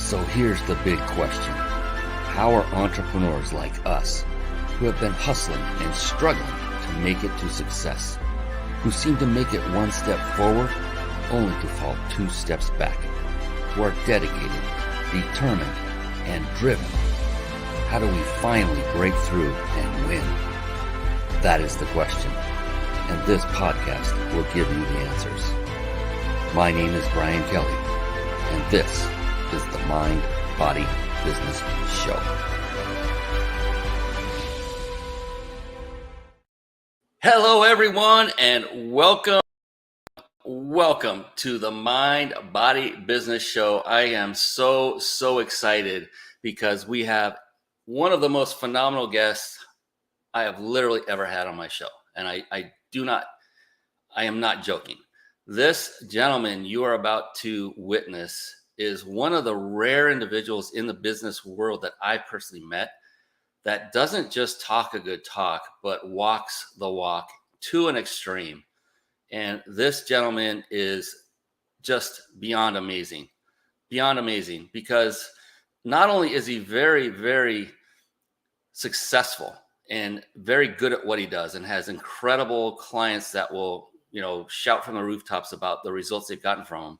So here's the big question. How are entrepreneurs like us, who have been hustling and struggling to make it to success, who seem to make it one step forward only to fall two steps back, who are dedicated, determined, and driven, how do we finally break through and win? That is the question, and this podcast will give you the answers. My name is Brian Kelly, and this is the Mind, Body, Business Show. Hello, everyone, and welcome to the Mind, Body, Business Show. I am so excited because we have one of the most phenomenal guests I have literally ever had on my show. And I am not joking. This gentleman you are about to witness is one of the rare individuals in the business world that I personally met that doesn't just talk a good talk, but walks the walk to an extreme. And this gentleman is just beyond amazing, because not only is he very successful and very good at what he does and has incredible clients that will, shout from the rooftops about the results they've gotten from him.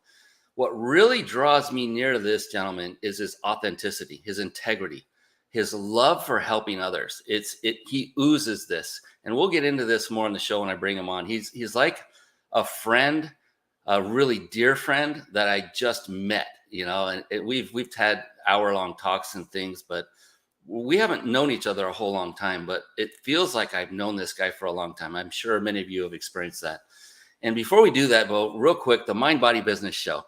What really draws me near to this gentleman is his authenticity, his integrity, his love for helping others. He oozes this, and we'll get into this more in the show when I bring him on. He's like a friend, a really dear friend that I just met, and we've had hour-long talks and things, but we haven't known each other a whole long time, but it feels like I've known this guy for a long time. I'm sure many of you have experienced that. And before we do that, Bo, real quick, the Mind, Body, Business Show.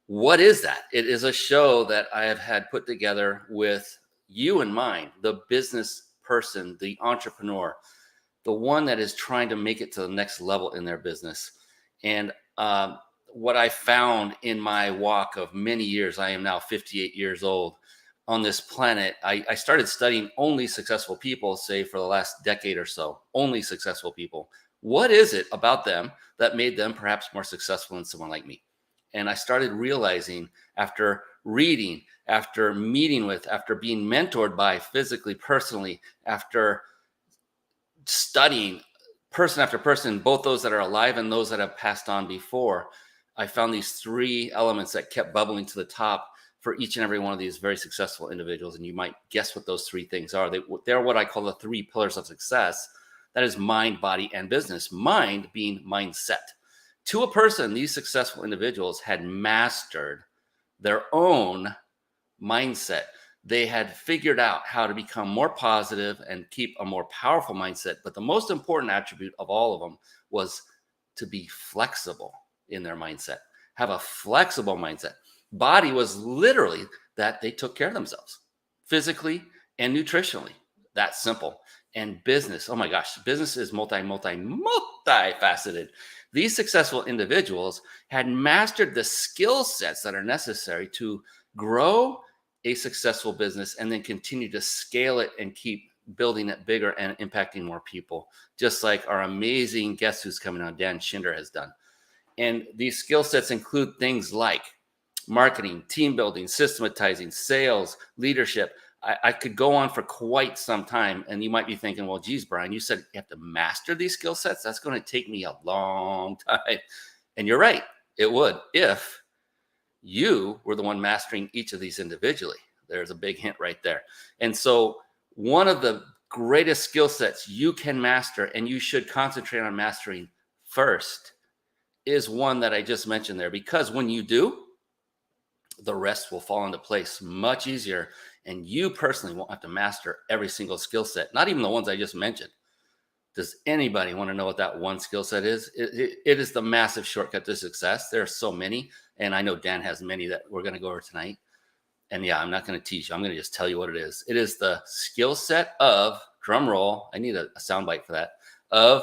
What is that? It is a show that I have had put together with you in mind, the business person, the entrepreneur, the one that is trying to make it to the next level in their business. And what I found in my walk of many years, I am now 58 years old on this planet. I started studying only successful people, say for the last decade or so, only successful people. What is it about them that made them perhaps more successful than someone like me? And I started realizing after reading, after meeting with, after being mentored by physically, personally, after studying person after person, both those that are alive and those that have passed on before, I found these three elements that kept bubbling to the top for each and every one of these very successful individuals. And you might guess what those three things are. They're what I call the three pillars of success. That is mind, body, and business. Mind being mindset. To a person, these successful individuals had mastered their own mindset. They had figured out how to become more positive and keep a more powerful mindset. But the most important attribute of all of them was to be flexible in their mindset, have a flexible mindset. Body was literally that they took care of themselves physically and nutritionally. That's simple. And business, oh my gosh, business is multifaceted. These successful individuals had mastered the skill sets that are necessary to grow a successful business and then continue to scale it and keep building it bigger and impacting more people, just like our amazing guest who's coming on, Dan Shinder, has done. And these skill sets include things like marketing, team building, systematizing, sales, leadership. I could go on for quite some time, and you might be thinking, well, geez, Brian, you said you have to master these skill sets. That's going to take me a long time. And you're right. It would if you were the one mastering each of these individually. There's a big hint right there. And so one of the greatest skill sets you can master and you should concentrate on mastering first is one that I just mentioned there, because when you do, the rest will fall into place much easier. And you personally won't have to master every single skill set, not even the ones I just mentioned. Does anybody want to know what that one skill set is? It is the massive shortcut to success. There are so many, and I know Dan has many that we're going to go over tonight. And yeah, I'm not going to teach you. I'm going to just tell you what it is. It is the skill set of, drum roll, I need a soundbite for that, of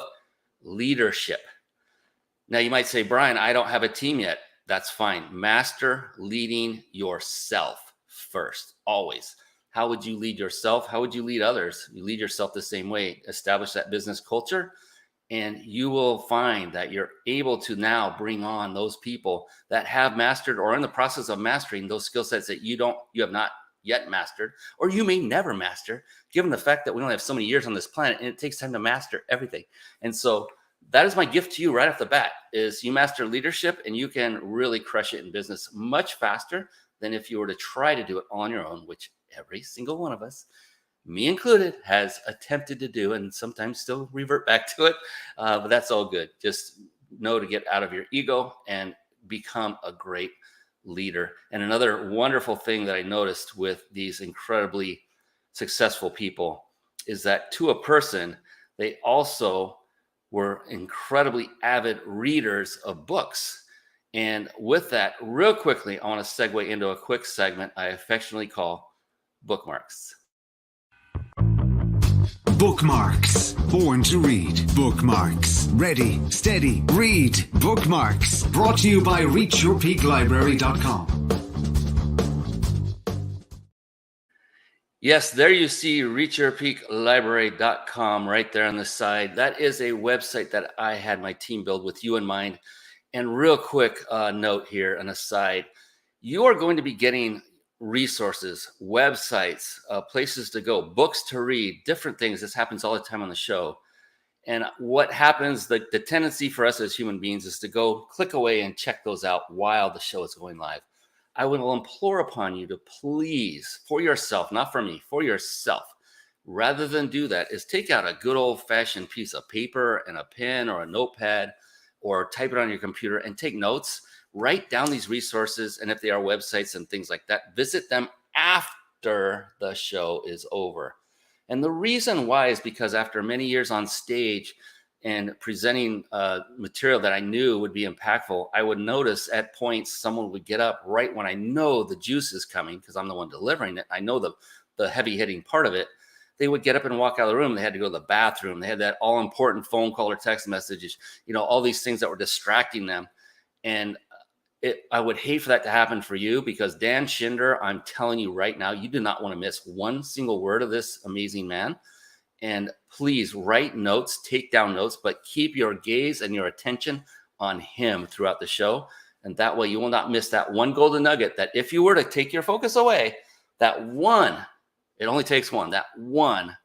leadership. Now you might say, Brian, I don't have a team yet. That's fine. Master leading yourself first, always. How would you lead yourself? How would you lead others? You lead yourself the same way. Establish that business culture And you will find that you're able to now bring on those people that have mastered or in the process of mastering those skill sets that you have not yet mastered, or you may never master, given the fact that we only have so many years on this planet and it takes time to master everything. And so that is my gift to you right off the bat, is you master leadership and you can really crush it in business much faster than if you were to try to do it on your own, which every single one of us, me included, has attempted to do and sometimes still revert back to it. But that's all good. Just know to get out of your ego and become a great leader. And another wonderful thing that I noticed with these incredibly successful people is that to a person, they also were incredibly avid readers of books. And with that, real quickly, I want to segue into a quick segment I affectionately call bookmarks. Bookmarks. Born to read. Bookmarks. Ready, steady, read. Bookmarks. Brought to you by reachyourpeaklibrary.com. Yes, there you see reachyourpeaklibrary.com right there on the side. That is a website that I had my team build with you in mind. And real quick note here, an aside, you are going to be getting resources, websites, places to go, books to read, different things. This happens all the time on the show. And what happens, the tendency for us as human beings is to go click away and check those out while the show is going live. I will implore upon you to please, for yourself, not for me, for yourself, rather than do that, is take out a good old-fashioned piece of paper and a pen or a notepad, or type it on your computer and take notes. Write down these resources, and if they are websites and things like that, visit them after the show is over. And the reason why is because after many years on stage and presenting material that I knew would be impactful, I would notice at points someone would get up right when I know the juice is coming, because I'm the one delivering it. I know the heavy hitting part of it. They would get up and walk out of the room. They had to go to the bathroom. They had that all important phone call or text messages, all these things that were distracting them. And I would hate for that to happen for you, because Dan Shinder, I'm telling you right now, you do not want to miss one single word of this amazing man. And please write notes, take down notes, but keep your gaze and your attention on him throughout the show. And that way you will not miss that one golden nugget that if you were to take your focus away, that one, it only takes one, that one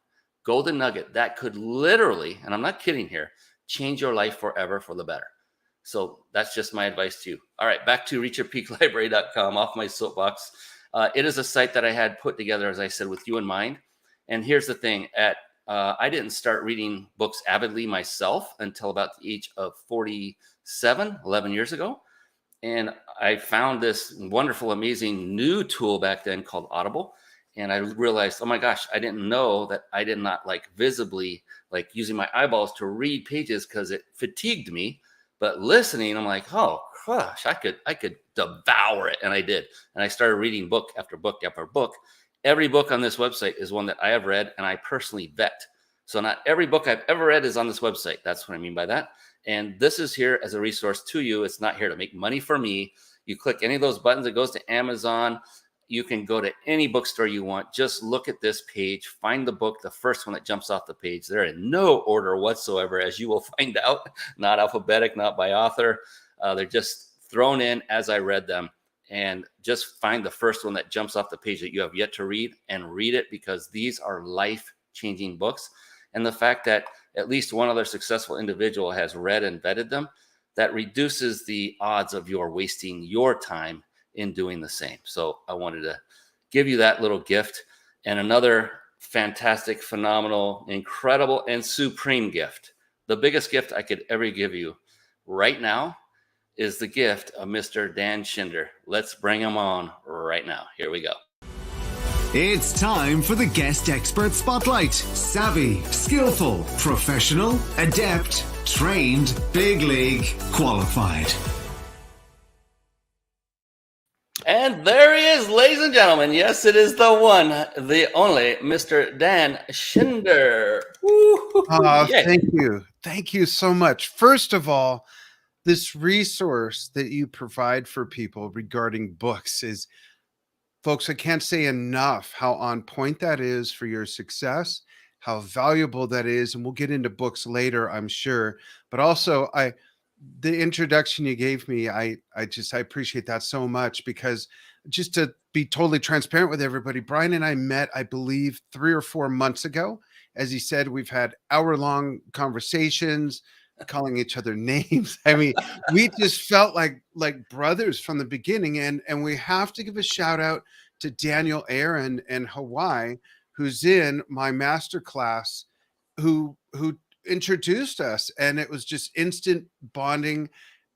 golden nugget that could literally, and I'm not kidding here, change your life forever for the better. So that's just my advice to you. All right, back to reachyourpeaklibrary.com, off my soapbox. It is a site that I had put together, as I said, with you in mind. And here's the thing. I didn't start reading books avidly myself until about the age of 47, 11 years ago. And I found this wonderful, amazing new tool back then called Audible. And I realized, oh my gosh, I didn't know that I did not visibly using my eyeballs to read pages because it fatigued me. But listening, I'm like, oh gosh, I could devour it. And I did. And I started reading book after book after book. Every book on this website is one that I have read and I personally vet. So not every book I've ever read is on this website. That's what I mean by that. And this is here as a resource to you. It's not here to make money for me. You click any of those buttons, it goes to Amazon. You can go to any bookstore you want. Just look at this page, find the book, the first one that jumps off the page. They're in no order whatsoever, as you will find out. Not alphabetic, not by author. They're just thrown in as I read them. And just find the first one that jumps off the page that you have yet to read and read it, because these are life-changing books. And the fact that at least one other successful individual has read and vetted them, that reduces the odds of your wasting your time in doing the same. So I wanted to give you that little gift. And another fantastic, phenomenal, incredible, and supreme gift, the biggest gift I could ever give you right now, is the gift of Mr. Dan Shinder. Let's bring him on right now. Here we go. It's time for the Guest Expert Spotlight. Savvy, skillful, professional, adept, trained, big league, qualified. And there he is, ladies and gentlemen. Yes, it is the one, the only Mr. Dan Shinder. Thank you. Thank you so much. First of all, this resource that you provide for people regarding books is, folks, I can't say enough how on point that is for your success, how valuable that is. And we'll get into books later, I'm sure. But also, the introduction you gave me, I appreciate that so much, because just to be totally transparent with everybody, Brian and I met, I believe, 3 or 4 months ago. As he said, we've had hour-long conversations, calling each other names. I mean, we just felt like brothers from the beginning. And we have to give a shout out to Daniel Aaron in Hawaii, who's in my master class, who introduced us, and it was just instant bonding.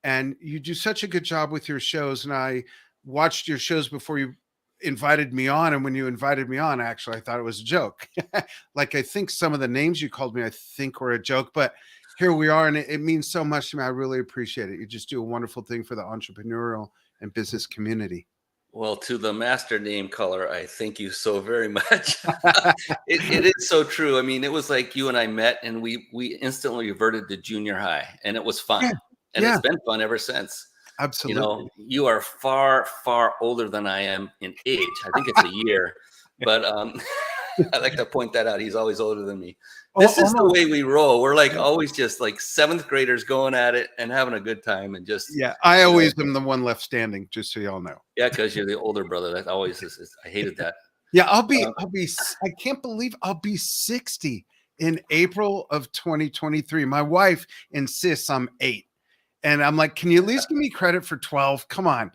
And you do such a good job with your shows, and I watched your shows before you invited me on. And when you invited me on, actually, I thought it was a joke. Like, I think some of the names you called me, I think, were a joke, but here we are, and it means so much to me. I really appreciate it. You just do a wonderful thing for the entrepreneurial and business community. Well, to the master name caller, I thank you so very much. It is so true. I mean, it was like you and I met, and we instantly reverted to junior high, and it was fun. Yeah, And yeah, it's been fun ever since. You absolutely. know, you are far, far older than I am in age. I think it's a year, but I like to point that out. He's always older than me. This is the way we roll. We're like always just like seventh graders going at it and having a good time, and just, Yeah, I always am the one left standing, just so y'all know. yeah, because you're the older brother. That always is. I hated that. Yeah, I can't believe I'll be 60 in April of 2023. My wife insists I'm 8. And I'm like, can you at least give me credit for 12? Come on.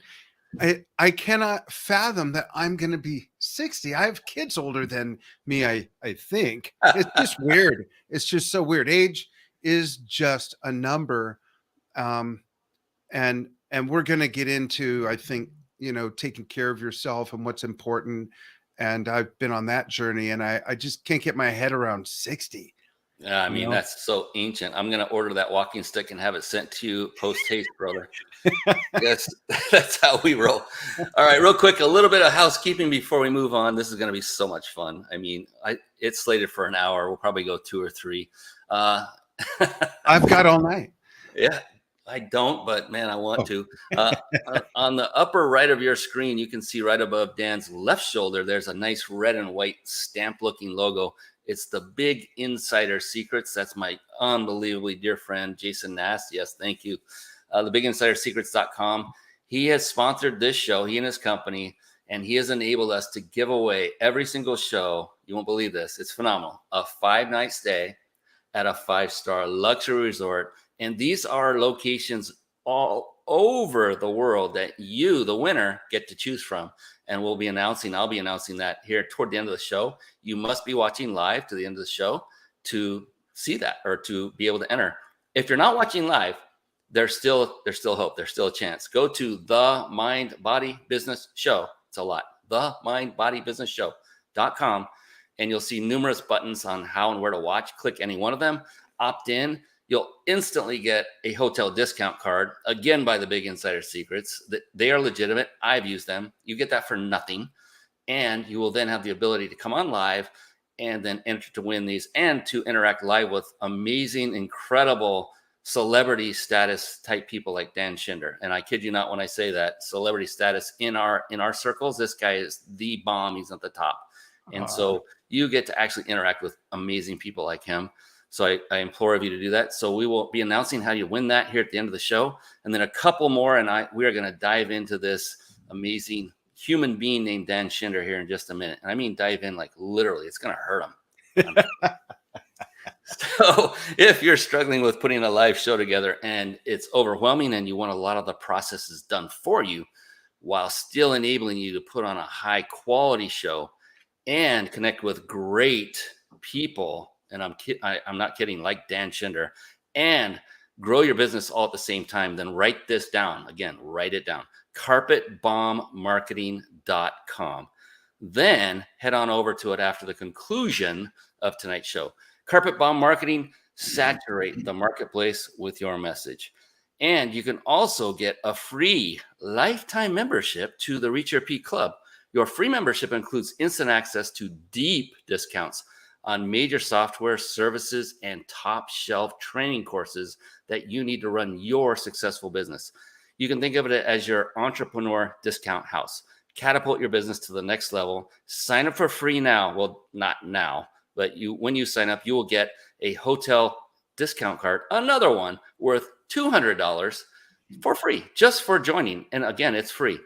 I cannot fathom that I'm going to be 60. I have kids older than me, I think. It's just weird. It's just so weird. Age is just a number. And we're going to get into, I think, taking care of yourself and what's important. And I've been on that journey, and I just can't get my head around 60. Yeah, I mean, that's so ancient. I'm going to order that walking stick and have it sent to you post haste, brother. Yes, that's how we roll. All right, real quick, a little bit of housekeeping before we move on. This is going to be so much fun. I mean, it's slated for an hour. We'll probably go 2 or 3. I've got all night. Yeah, I don't, but man, I want to. On the upper right of your screen, you can see right above Dan's left shoulder, there's a nice red and white stamp-looking logo. It's the Big Insider Secrets. That's my unbelievably dear friend, Jason Nast. Yes, thank you. TheBigInsiderSecrets.com. He has sponsored this show, he and his company, and he has enabled us to give away every single show. You won't believe this. It's phenomenal. A 5-night stay at a 5-star luxury resort. And these are locations all over the world that you, the winner, get to choose from. And I'll be announcing that here toward the end of the show. You must be watching live to the end of the show to see that, or to be able to enter. If you're not watching live, there's still hope. There's still a chance. Go to the Mind Body Business Show. It's a lot. TheMindBodyBusinessShow.com. And you'll see numerous buttons on how and where to watch. Click any one of them. Opt in. You'll instantly get a hotel discount card, again, by the Big Insider Secrets. They are legitimate. I've used them. You get that for nothing. And you will then have the ability to come on live and then enter to win these, and to interact live with amazing, incredible celebrity status type people like Dan Shinder. And I kid you not when I say that, celebrity status in our circles, this guy is the bomb. He's at the top. And so you get to actually interact with amazing people like him. So I implore of you to do that. So we will be announcing how you win that here at the end of the show. And then a couple more, and we are going to dive into this amazing human being named Dan Shinder here in just a minute. And I mean dive in like literally. It's going to hurt him. So if you're struggling with putting a live show together and it's overwhelming, and you want a lot of the processes done for you while still enabling you to put on a high quality show and connect with great people, and I'm not kidding, like Dan Shinder, and grow your business all at the same time, then write this down. Again, write it down. CarpetBombMarketing.com. Then head on over to it after the conclusion of tonight's show. Carpet Bomb Marketing, saturate the marketplace with your message. And you can also get a free lifetime membership to the Reach Your Peak Club. Your free membership includes instant access to deep discounts on major software, services, and top shelf training courses that you need to run your successful business. You can think of it as your entrepreneur discount house. Catapult your business to the next level. Sign up for free now. Well, not now, but when you sign up, you will get a hotel discount card, another one worth $200 for free, just for joining. And again, it's free.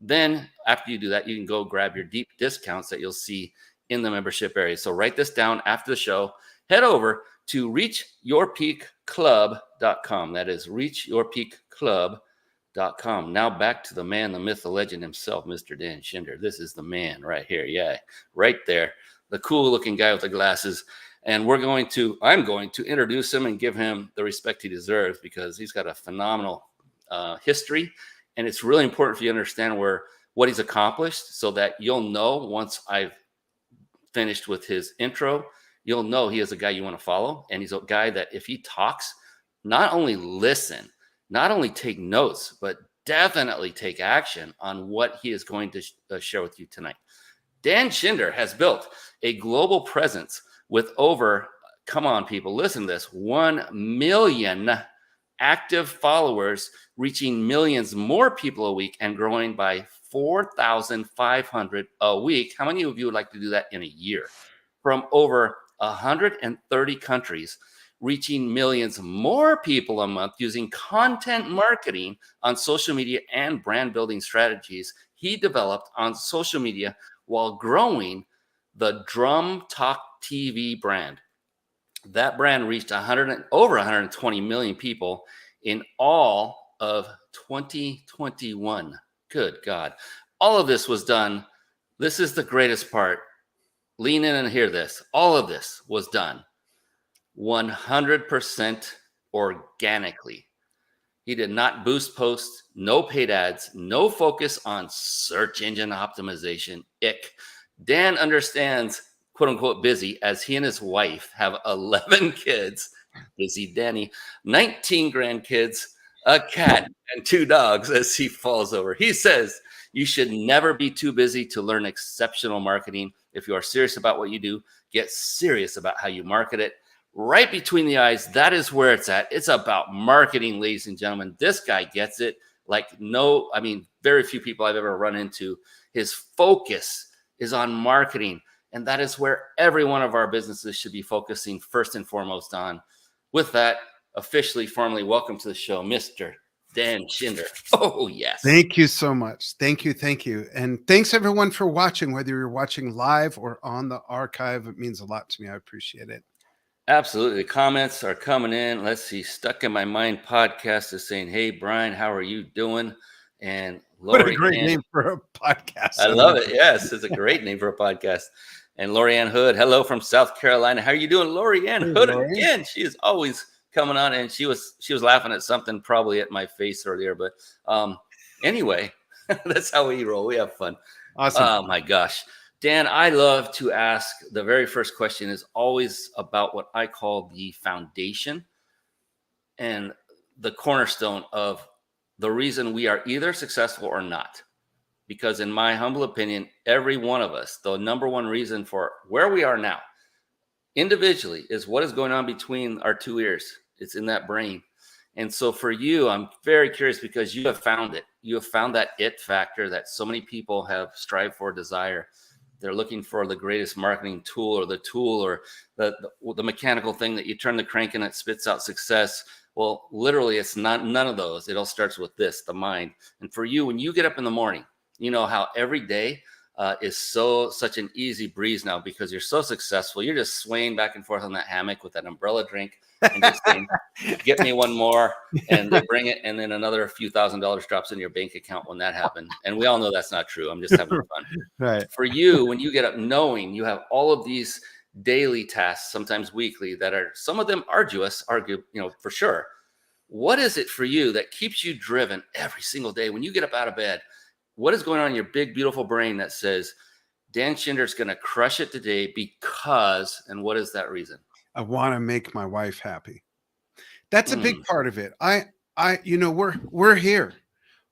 Then after you do that, you can go grab your deep discounts that you'll see in the membership area. So write this down after the show. Head over to reachyourpeakclub.com. That is reachyourpeakclub.com. Now back to the man, the myth, the legend himself, Mr. Dan Shinder. This is the man right here. Yeah, right there. The cool looking guy with the glasses. And I'm going to introduce him and give him the respect he deserves, because he's got a phenomenal history. And it's really important for you to understand what he's accomplished, so that you'll know, once I've finished with his intro, you'll know he is a guy you want to follow. And he's a guy that if he talks, not only listen, not only take notes, but definitely take action on what he is going to share with you tonight. Dan Shinder has built a global presence with over, come on people, listen to this, 1 million active followers, reaching millions more people a week and growing by 4,500 a week. How many of you would like to do that in a year? From over 130 countries, reaching millions more people a month using content marketing on social media and brand building strategies he developed on social media while growing the Drum Talk TV brand. That brand reached over 120 million people in all of 2021. Good God. All of this was done. This is the greatest part. Lean in and hear this. All of this was done 100% organically. He did not boost posts, no paid ads, no focus on search engine optimization. Ick. Dan understands, quote unquote, busy, as he and his wife have 11 kids, busy Danny, 19 grandkids, a cat, and 2 dogs as he falls over. He says you should never be too busy to learn exceptional marketing. If you are serious about what you do, get serious about how you market it. Right between the eyes, that is where it's at. It's about marketing, ladies and gentlemen. This guy gets it like very few people I've ever run into. His focus is on marketing. And that is where every one of our businesses should be focusing first and foremost on. With that, officially, formally welcome to the show, Mr. Dan Shinder. Oh, yes. Thank you so much. Thank you. Thank you. And thanks everyone for watching, whether you're watching live or on the archive. It means a lot to me. I appreciate it. Absolutely. The comments are coming in. Let's see. Stuck in My Mind podcast is saying, hey, Brian, how are you doing? And Lori, what a great name for a podcast. I love it. Yes, it's a great name for a podcast. And Lorianne Hood, hello from South Carolina. How are you doing, Lorianne Hood? Again, she is always coming on, and she was laughing at something, probably at my face earlier. But anyway, that's how we roll. We have fun. Awesome. Oh my gosh, Dan, I love to ask. The very first question is always about what I call the foundation and the cornerstone of the reason we are either successful or not. Because in my humble opinion, every one of us, the number one reason for where we are now individually is what is going on between our 2 ears. It's in that brain. And so for you, I'm very curious, because you have found it. You have found that it factor that so many people have strived for, desire. They're looking for the greatest marketing tool, or the tool, or the mechanical thing that you turn the crank and it spits out success. Well, literally, it's not none of those. It all starts with this, the mind. And for you, when you get up in the morning, you know how every day is such an easy breeze now, because you're so successful. You're just swaying back and forth on that hammock with that umbrella drink and just saying, get me one more. And they bring it, and then another few $1,000s drops in your bank account when that happened. And we all know that's not true. I'm just having fun. Right. For you, when you get up knowing you have all of these daily tasks, sometimes weekly, that are, some of them arduous, for sure. What is it for you that keeps you driven every single day when you get up out of bed? What is going on in your big, beautiful brain that says, Dan Shinder's going to crush it today because, and what is that reason? I want to make my wife happy. That's a big part of it. We're here.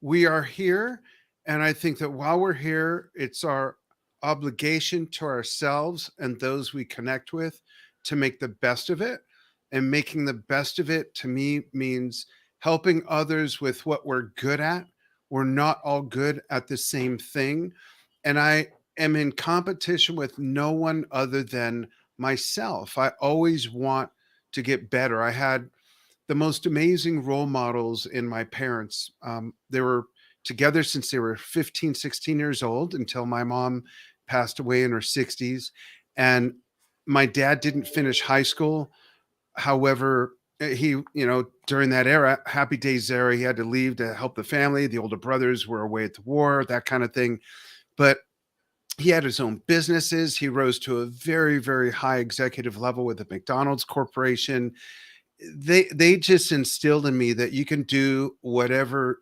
We are here. And I think that while we're here, it's our obligation to ourselves and those we connect with to make the best of it. And making the best of it, to me, means helping others with what we're good at. We're not all good at the same thing. And I am in competition with no one other than myself. I always want to get better. I had the most amazing role models in my parents. They were together since they were 15, 16 years old until my mom passed away in her 60s. And my dad didn't finish high school. However, he, during that era, Happy Days era, he had to leave to help the family. The older brothers were away at the war, that kind of thing. But he had his own businesses. He rose to a very, very high executive level with the McDonald's Corporation. They just instilled in me that you can do whatever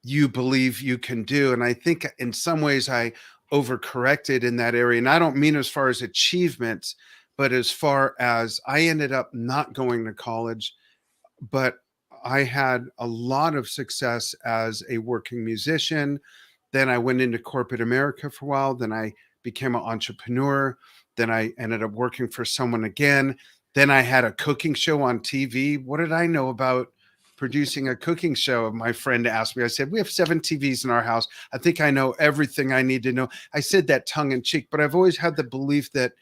you believe you can do. And I think in some ways I overcorrected in that area. And I don't mean as far as achievements, but as far as I ended up not going to college, but I had a lot of success as a working musician. Then I went into corporate America for a while. Then I became an entrepreneur. Then I ended up working for someone again. Then I had a cooking show on TV. What did I know about producing a cooking show? My friend asked me, I said, we have 7 TVs in our house. I think I know everything I need to know. I said that tongue in cheek, but I've always had the belief that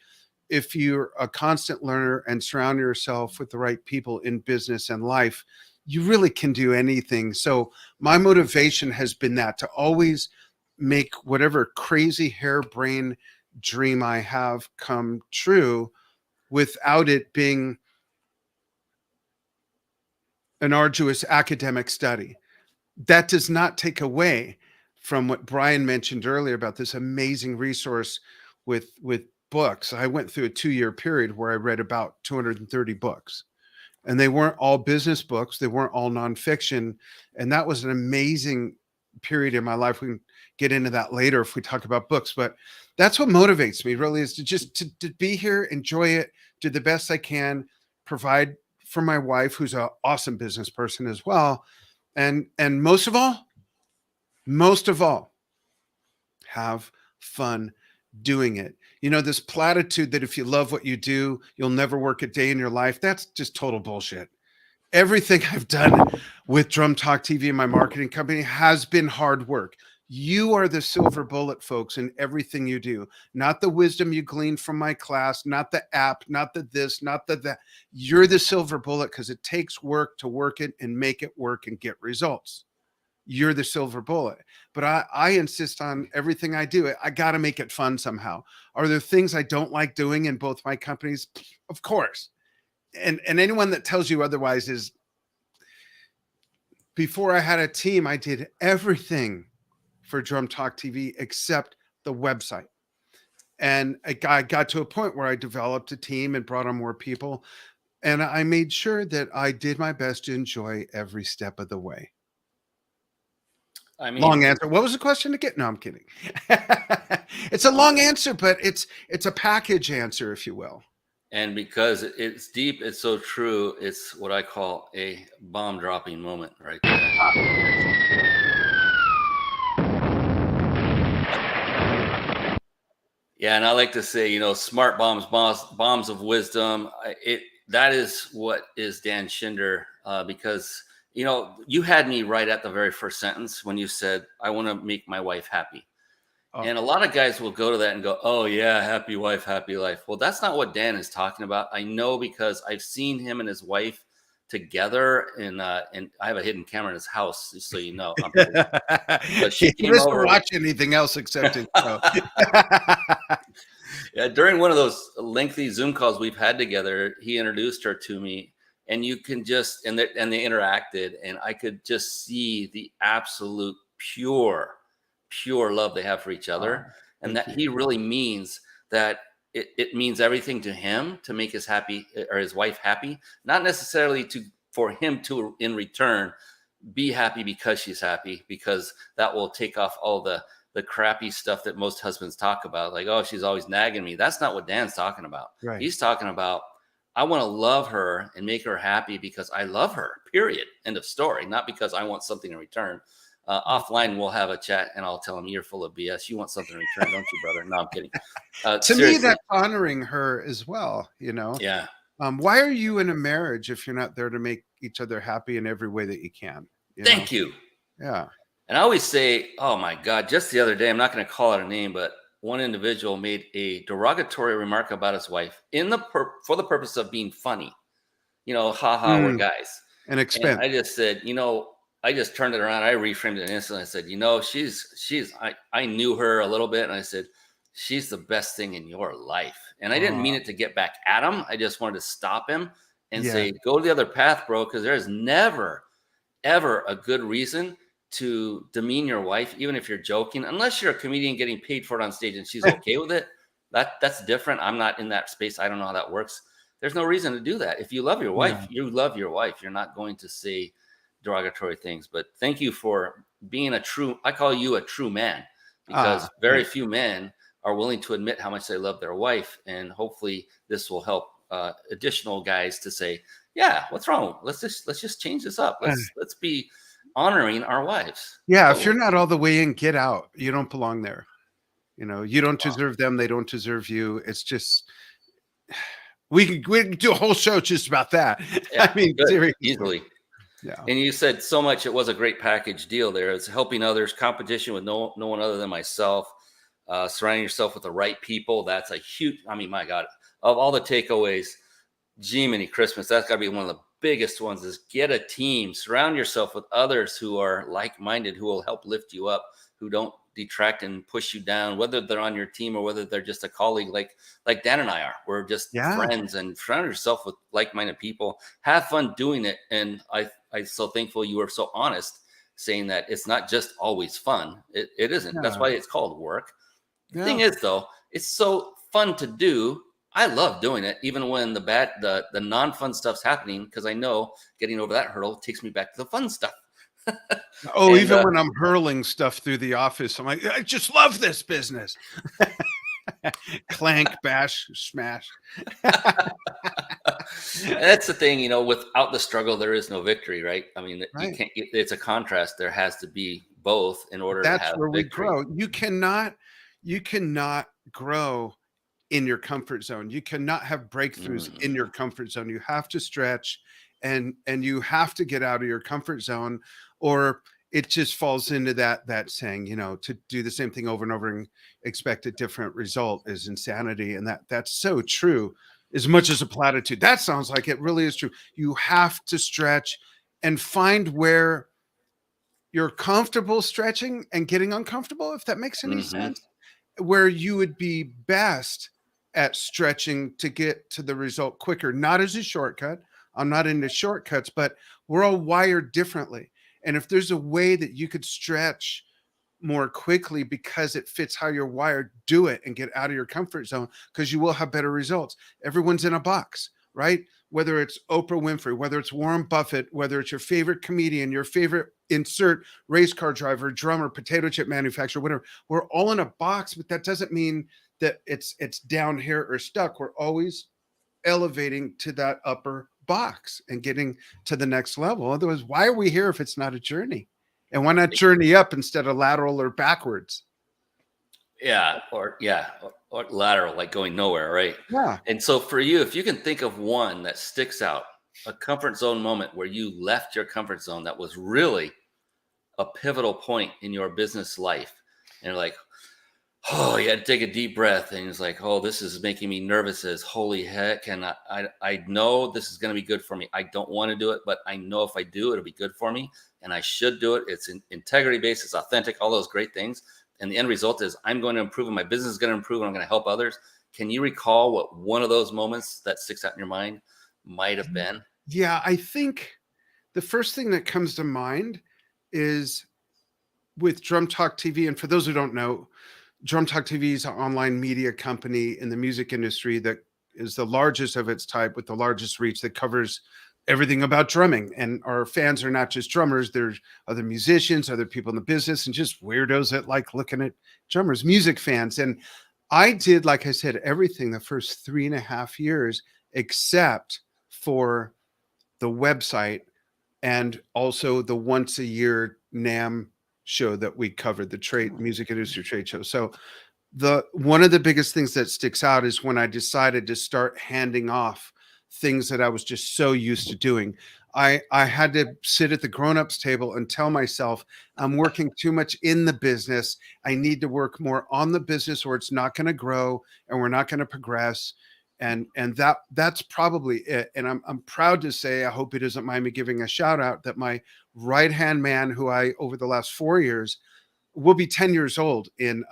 if you're a constant learner and surround yourself with the right people in business and life, you really can do anything. So my motivation has been that to always make whatever crazy harebrained dream I have come true without it being an arduous academic study. That does not take away from what Brian mentioned earlier about this amazing resource with books. I went through a 2-year period where I read about 230 books, and they weren't all business books. They weren't all nonfiction. And that was an amazing period in my life. We can get into that later if we talk about books, but that's what motivates me really, is to just to be here, enjoy it, do the best I can, provide for my wife, who's an awesome business person as well. And most of all, have fun doing it. This platitude that if you love what you do, you'll never work a day in your life, that's just total bullshit. Everything I've done with Drum Talk TV and my marketing company has been hard work. You are the silver bullet, folks, in everything you do. Not the wisdom you glean from my class, not the app, not the this, not the that. You're the silver bullet because it takes work to work it and make it work and get results. You're the silver bullet. But I insist on everything I do. I got to make it fun somehow. Are there things I don't like doing in both my companies? Of course. And anyone that tells you otherwise is, before I had a team, I did everything for Drum Talk TV except the website. And I got to a point where I developed a team and brought on more people. And I made sure that I did my best to enjoy every step of the way. I mean, long answer. What was the question again? No, I'm kidding. It's a long answer, but it's a package answer, if you will. And because it's deep, it's so true. It's what I call a bomb dropping moment right there. Yeah, and I like to say, smart bombs of wisdom. That is what is Dan Shinder, because you had me right at the very first sentence when you said, "I want to make my wife happy." Oh. And a lot of guys will go to that and go, "Oh yeah, happy wife, happy life." Well, that's not what Dan is talking about. I know because I've seen him and his wife together, and I have a hidden camera in his house, just so you know. But she came over. Watch anything else except it. Yeah, during one of those lengthy Zoom calls we've had together, he introduced her to me, and you can just and they interacted, and I could just see the absolute pure love they have for each other, and that he really means that. It means everything to him to make his wife happy, not necessarily for him to, in return, be happy because she's happy, because that will take off all the crappy stuff that most husbands talk about. Like, oh, she's always nagging me. That's not what Dan's talking about. Right. He's talking about, I want to love her and make her happy because I love her, period. End of story. Not because I want something in return. Offline, we'll have a chat, and I'll tell him, "You're full of BS. You want something in return, don't you, brother?" No, I'm kidding. To me, that's honoring her as well. Yeah. Why are you in a marriage if you're not there to make each other happy in every way that you can? Thank you. Yeah. And I always say, oh my God, just the other day, I'm not going to call out a name, but one individual made a derogatory remark about his wife for the purpose of being funny. Haha, we're Mm, guys. an And expense. I just said, I just turned it around. I reframed it instantly. I said, I knew her a little bit. And I said, she's the best thing in your life. And I didn't Uh, mean it to get back at him. I just wanted to stop him and yeah. say, go to the other path, bro. Cause there's never, ever a good reason to demean your wife, even if you're joking, unless you're a comedian getting paid for it on stage and she's okay with it. That's different. I'm not in that space. I don't know how that works. There's no reason to do that. If you love your Yeah. wife, you love your wife. You're not going to say derogatory things. But thank you for being I call you a true man, because very Thanks. few men are willing to admit how much they love their wife. And hopefully this will help additional guys to say, yeah, what's wrong? Let's just change this up. Uh, Let's be honoring our wives. yeah. If you're Totally. not all the way in, get out. You don't belong there. You don't Wow. deserve them. They don't deserve you. It's just, we can do a whole show just about that. I Yeah, mean, good. seriously. Easily. Yeah. And you said so much. It was a great package deal there. It's helping others, competition with no one other than myself, surrounding yourself with the right people. That's a huge, I mean, my God, of all the takeaways, Jiminy Christmas, that's got to be one of the biggest ones, is get a team, surround yourself with others who are like-minded, who will help lift you up, who don't detract and push you down, whether they're on your team or whether they're just a colleague like Dan and I are. We're just Yeah. friends, and surround yourself with like-minded people. Have fun doing it. And I'm so thankful you were so honest saying that it's not just always fun. It isn't. That's Yeah. why it's called work. The Yeah. thing is, though, it's so fun to do. I love doing it, even when the non-fun stuff's happening, because I know getting over that hurdle takes me back to the fun stuff. Oh, And even when I'm hurling stuff through the office, I'm like, I just love this business. Clank, bash, smash. that's the thing, without the struggle, there is no victory, right? I mean, you Right. can't. It's a contrast. There has to be both in order to That's have where we victory. grow. You cannot grow in your comfort zone. You cannot have breakthroughs in your Mm, comfort zone. You have to stretch, and you have to get out of your comfort zone, or it just falls into that saying, to do the same thing over and over and expect a different result is insanity. And that's so true, as much as a platitude. That sounds like it really is true. You have to stretch and find where you're comfortable stretching and getting uncomfortable, if that makes any mhm. sense, where you would be best at stretching to get to the result quicker, not as a shortcut. I'm not into shortcuts, but we're all wired differently. And if there's a way that you could stretch more quickly because it fits how you're wired, do it and get out of your comfort zone, because you will have better results. Everyone's in a box, right? Whether it's Oprah Winfrey, whether it's Warren Buffett, whether it's your favorite comedian, your favorite insert race car driver, drummer, potato chip manufacturer, whatever. We're all in a box, but that doesn't mean that it's down here or stuck. We're always elevating to that upper box and getting to the next level. Otherwise, why are we here if it's not a journey? And why not journey up instead of lateral or backwards? Or lateral, like going nowhere, right? Yeah. And so for you, if you can think of one that sticks out, a comfort zone moment where you left your comfort zone that was really a pivotal point in your business life, and you're like, oh, you had to take a deep breath, and it's like, oh, this is making me nervous as holy heck, and I know this is going to be good for me. I don't want to do it, but I know if I do, it'll be good for me, and I should do it. It's an integrity based, it's authentic, all those great things, and the end result is I'm going to improve, and my business is going to improve, and I'm going to help others. Can you recall what one of those moments that sticks out in your mind might have been? Yeah. I think the first thing that comes to mind is with Drum Talk TV. And for those who don't know, Drum Talk TV is an online media company in the music industry that is the largest of its type, with the largest reach, that covers everything about drumming. And our fans are not just drummers, there's other musicians, other people in the business, and just weirdos that like looking at drummers, music fans. And I did, like I said, everything the first 3.5 years except for the website, and also the once a year NAM show that we covered, the trade music industry trade show. So the one of the biggest things that sticks out is when I decided to start handing off things that I was just so used to doing. I had to sit at the grown-ups table and tell myself I'm working too much in the business. I need to work more on the business or it's not going to grow and we're not going to progress. And that's probably it. And I'm proud to say, I hope he doesn't mind me giving a shout out, that my right-hand man, who I over the last 4 years will be 10 years old in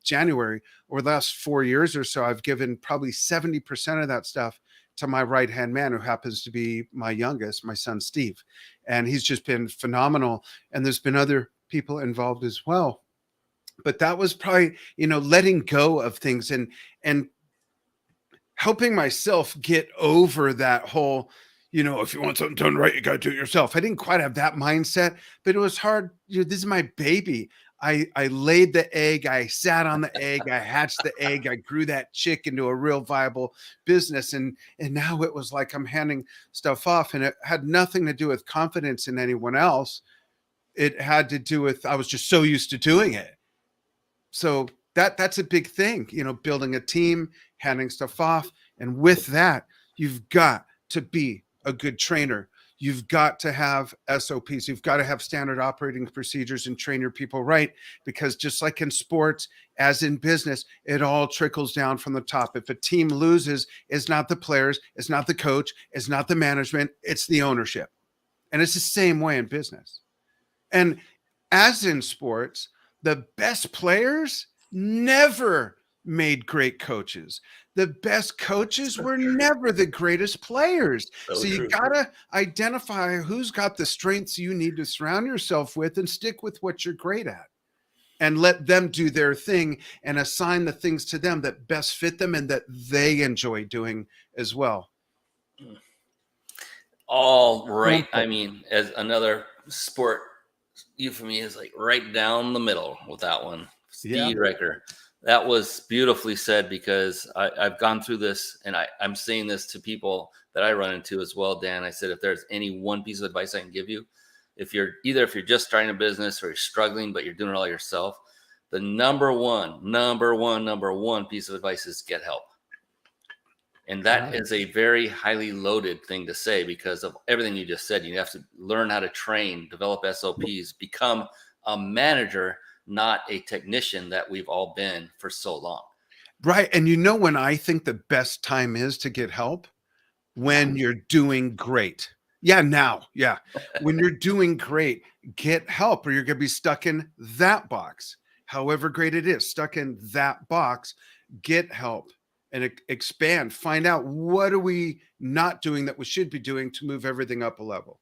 January. Over the last 4 years or so, I've given probably 70% of that stuff to my right hand man, who happens to be my youngest, my son, Steve. And he's just been phenomenal. And there's been other people involved as well. But that was probably, letting go of things and helping myself get over that whole, if you want something done right, you got to do it yourself. I didn't quite have that mindset, but it was hard. This is my baby. I laid the egg. I sat on the egg. I hatched the egg. I grew that chick into a real viable business. And now it was like I'm handing stuff off, and it had nothing to do with confidence in anyone else. It had to do with, I was just so used to doing it. So that's a big thing, building a team, handing stuff off. And with that, you've got to be a good trainer. You've got to have SOPs. You've got to have standard operating procedures and train your people right, because just like in sports, as in business, it all trickles down from the top. If a team loses, it's not the players, it's not the coach, it's not the management, it's the ownership. And it's the same way in business. And as in sports, the best players never made great coaches. The best coaches were never the greatest players. So you got to identify who's got the strengths you need to surround yourself with and stick with what you're great at, and let them do their thing and assign the things to them that best fit them and that they enjoy doing as well. All right. I mean, as another sport euphemy is like right down the middle with that one. Speed Wrecker. That was beautifully said, because I've gone through this, and I'm saying this to people that I run into as well, Dan. I said, if there's any one piece of advice I can give you, if you're just starting a business or you're struggling, but you're doing it all yourself, the number one piece of advice is get help. And that is a very highly loaded thing to say, because of everything you just said. You have to learn how to train, develop SOPs, become a manager, not a technician that we've all been for so long. Right. And when I think the best time is to get help? When you're doing great. Yeah, now. Yeah. When you're doing great, get help, or you're going to be stuck in that box. However great it is, stuck in that box, get help and expand. Find out, what are we not doing that we should be doing to move everything up a level?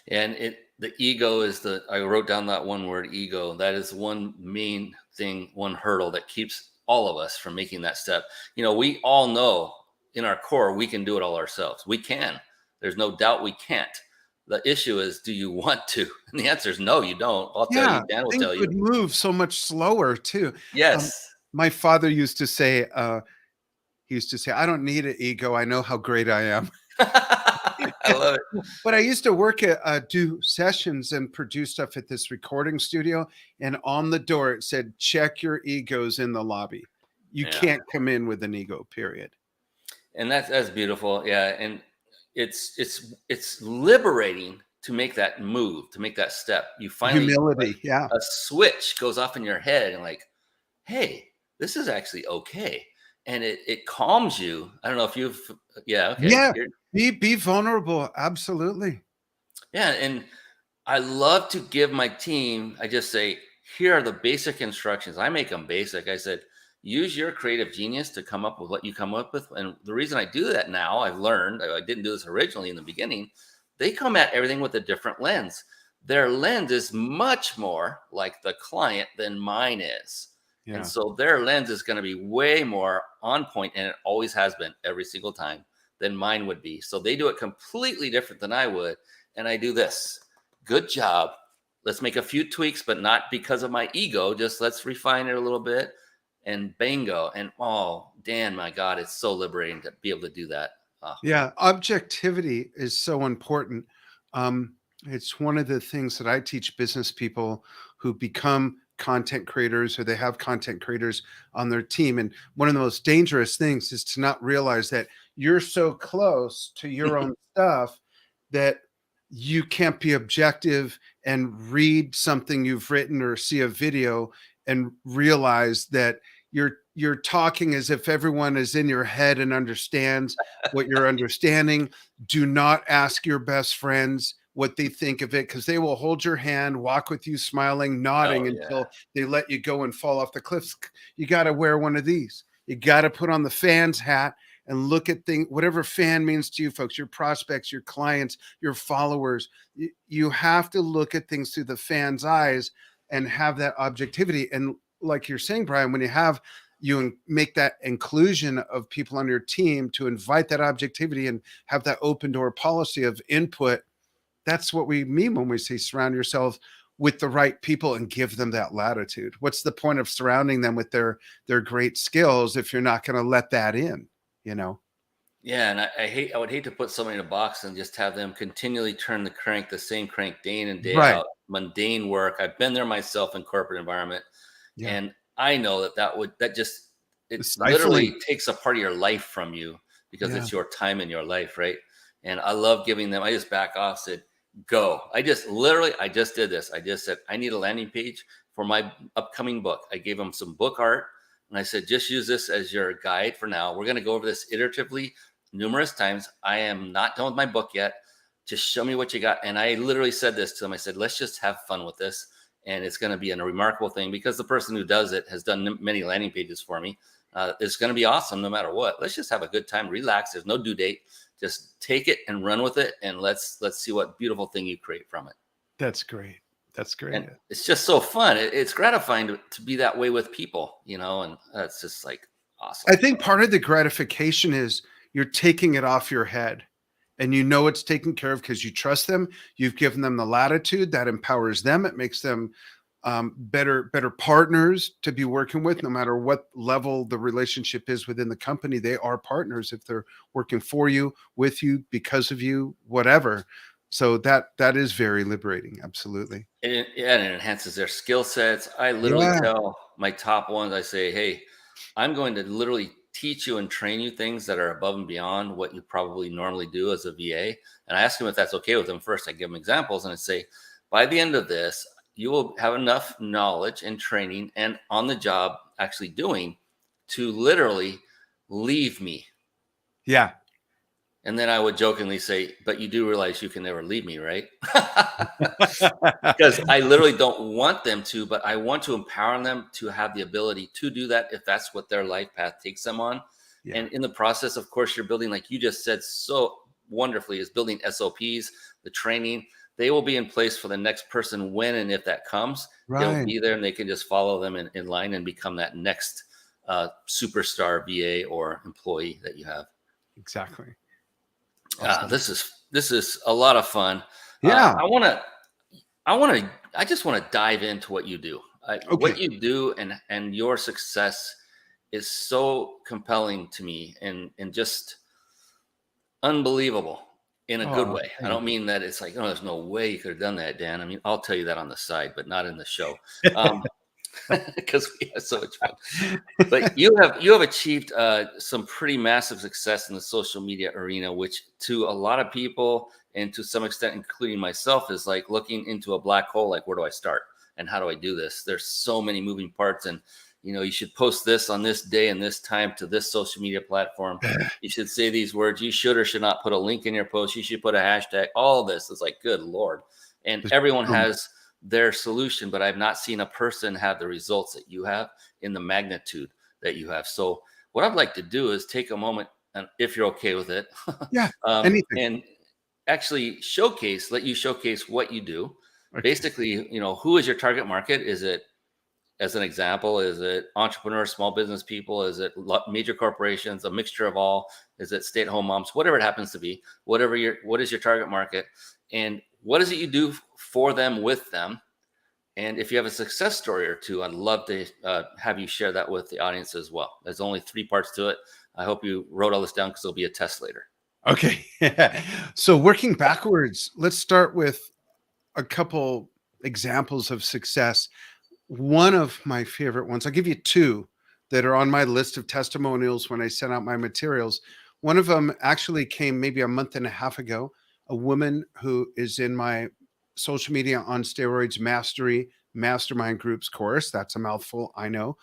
And the ego is I wrote down that one word, ego. That is one main thing, one hurdle that keeps all of us from making that step. We all know in our core, we can do it all ourselves. We can. There's no doubt we can't. The issue is, do you want to? And the answer is no, you don't. I'll tell you, Dan will tell you. Things would move so much slower too. Yes. My father used to say, I don't need an ego. I know how great I am. I love it. But I used to work do sessions and produce stuff at this recording studio, and on the door it said, check your egos in the lobby. You can't come in with an ego, period. And that's beautiful. Yeah. And it's liberating to make that move, to make that step. You finally, humility. A switch goes off in your head, and like, hey, this is actually okay. And it calms you. I don't know if be vulnerable. Absolutely. Yeah. And I love to give my team, I just say, here are the basic instructions. I make them basic. I said, use your creative genius to come up with what you come up with. And the reason I do that now, I've learned, I didn't do this originally in the beginning, they come at everything with a different lens. Their lens is much more like the client than mine is. Yeah. And so their lens is going to be way more on point, and it always has been every single time, than mine would be. So they do it completely different than I would. And I do this. Good job. Let's make a few tweaks, but not because of my ego. Just let's refine it a little bit, and bingo. And Dan, my God, it's so liberating to be able to do that. Yeah. Objectivity is so important. It's one of the things that I teach business people who become content creators, or they have content creators on their team. And one of the most dangerous things is to not realize that you're so close to your own stuff that you can't be objective and read something you've written or see a video and realize that you're talking as if everyone is in your head and understands what you're understanding. Do not ask your best friends what they think of it, because they will hold your hand, walk with you smiling, nodding Oh yeah. until they let you go and fall off the cliffs. You got to wear one of these. You got to put on the fan's hat and look at things, whatever fan means to you folks, your prospects, your clients, your followers. You have to look at things through the fan's eyes and have that objectivity. And like you're saying, Brian, when you make that inclusion of people on your team to invite that objectivity and have that open door policy of input, that's what we mean when we say surround yourself with the right people and give them that latitude. What's the point of surrounding them with their great skills if you're not going to let that in, you know? Yeah, and I would hate to put somebody in a box and just have them continually turn the same crank day in and day Right. out, mundane work. I've been there myself in corporate environment, Yeah. and I know that just it It's literally stifling. takes a part of your life from you because Yeah. it's your time in your life, right? And I love giving them. I just back off, said, "Go." I just did this. I just said, "I need a landing page for my upcoming book." I gave them some book art, and I said, "Just use this as your guide for now. We're going to go over this iteratively numerous times. I am not done with my book yet. Just show me what you got." And I literally said this to them. I said, "Let's just have fun with this. And it's going to be a remarkable thing because the person who does it has done many landing pages for me. It's going to be awesome no matter what. Let's just have a good time, relax. There's no due date. Just take it and run with it. And let's see what beautiful thing you create from it." That's great. That's great. And it's just so fun. It's gratifying to be that way with people, and that's just like awesome. I think part of the gratification is you're taking it off your head and you know it's taken care of because you trust them. You've given them the latitude that empowers them. It makes them better partners to be working with, no matter what level the relationship is within the company. They are partners if they're working for you, with you, because of you, whatever. So that is very liberating. Absolutely. And it enhances their skill sets. I literally Yeah. tell my top ones, I say, "Hey, I'm going to literally teach you and train you things that are above and beyond what you probably normally do as a VA." And I ask them if that's okay with them first. I give them examples and I say, "By the end of this, you will have enough knowledge and training and on the job actually doing to literally leave me." Yeah. And then I would jokingly say, "But you do realize you can never leave me, right?" Because I literally don't want them to, but I want to empower them to have the ability to do that if that's what their life path takes them on. Yeah. And in the process, of course, you're building, like you just said so wonderfully, is building SOPs, the training. They will be in place for the next person when and if that comes. They'll Right. be there and they can just follow them in line and become that next superstar VA or employee that you have. Exactly. Uh, Awesome. this is this is a lot of fun. Yeah. I just want to dive into what you do. What Okay. you do and your success is so compelling to me and just unbelievable in a good Oh, way. I thank don't you. mean that it's like, "Oh, there's no way you could have done that, Dan." I mean, I'll tell you that on the side, but not in the show. Because we have so much fun. But you have achieved some pretty massive success in the social media arena, which to a lot of people and to some extent, including myself, is like looking into a black hole. Like, where do I start and how do I do this? There's so many moving parts, and you should post this on this day and this time to this social media platform. You should say these words. You should or should not put a link in your post. You should put a hashtag. All this is like, good Lord. And There's everyone so much. has their solution, but I've not seen a person have the results that you have in the magnitude that you have. So what I'd like to do is take a moment, and if you're okay with it, Yeah. Anything. and actually let you showcase what you do. Okay. Basically, who is your target market? Is it, as an example, is it entrepreneurs, small business people? Is it major corporations, a mixture of all? Is it stay-at-home moms? Whatever it happens to be, what is your target market? And what is it you do for them, with them? And if you have a success story or two, I'd love to have you share that with the audience as well. There's only 3 parts to it. I hope you wrote all this down because there'll be a test later. Okay. So working backwards, let's start with a couple examples of success. One of my favorite ones, I'll give you 2 that are on my list of testimonials when I sent out my materials. One of them actually came maybe a month and a half ago. a woman who is in my social media on steroids mastery mastermind groups course. That's a mouthful, I know.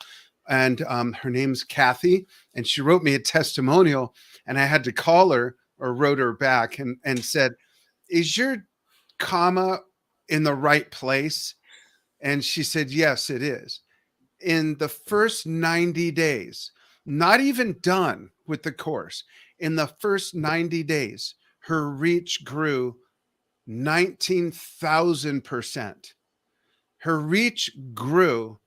And her name's Kathy, and she wrote me a testimonial, and I had to call her or wrote her back and said, is your comma in the right place? And she said, yes, it is. In the first 90 days, not even done with the course, in the first 90 days, her reach grew 19,000%. Her reach grew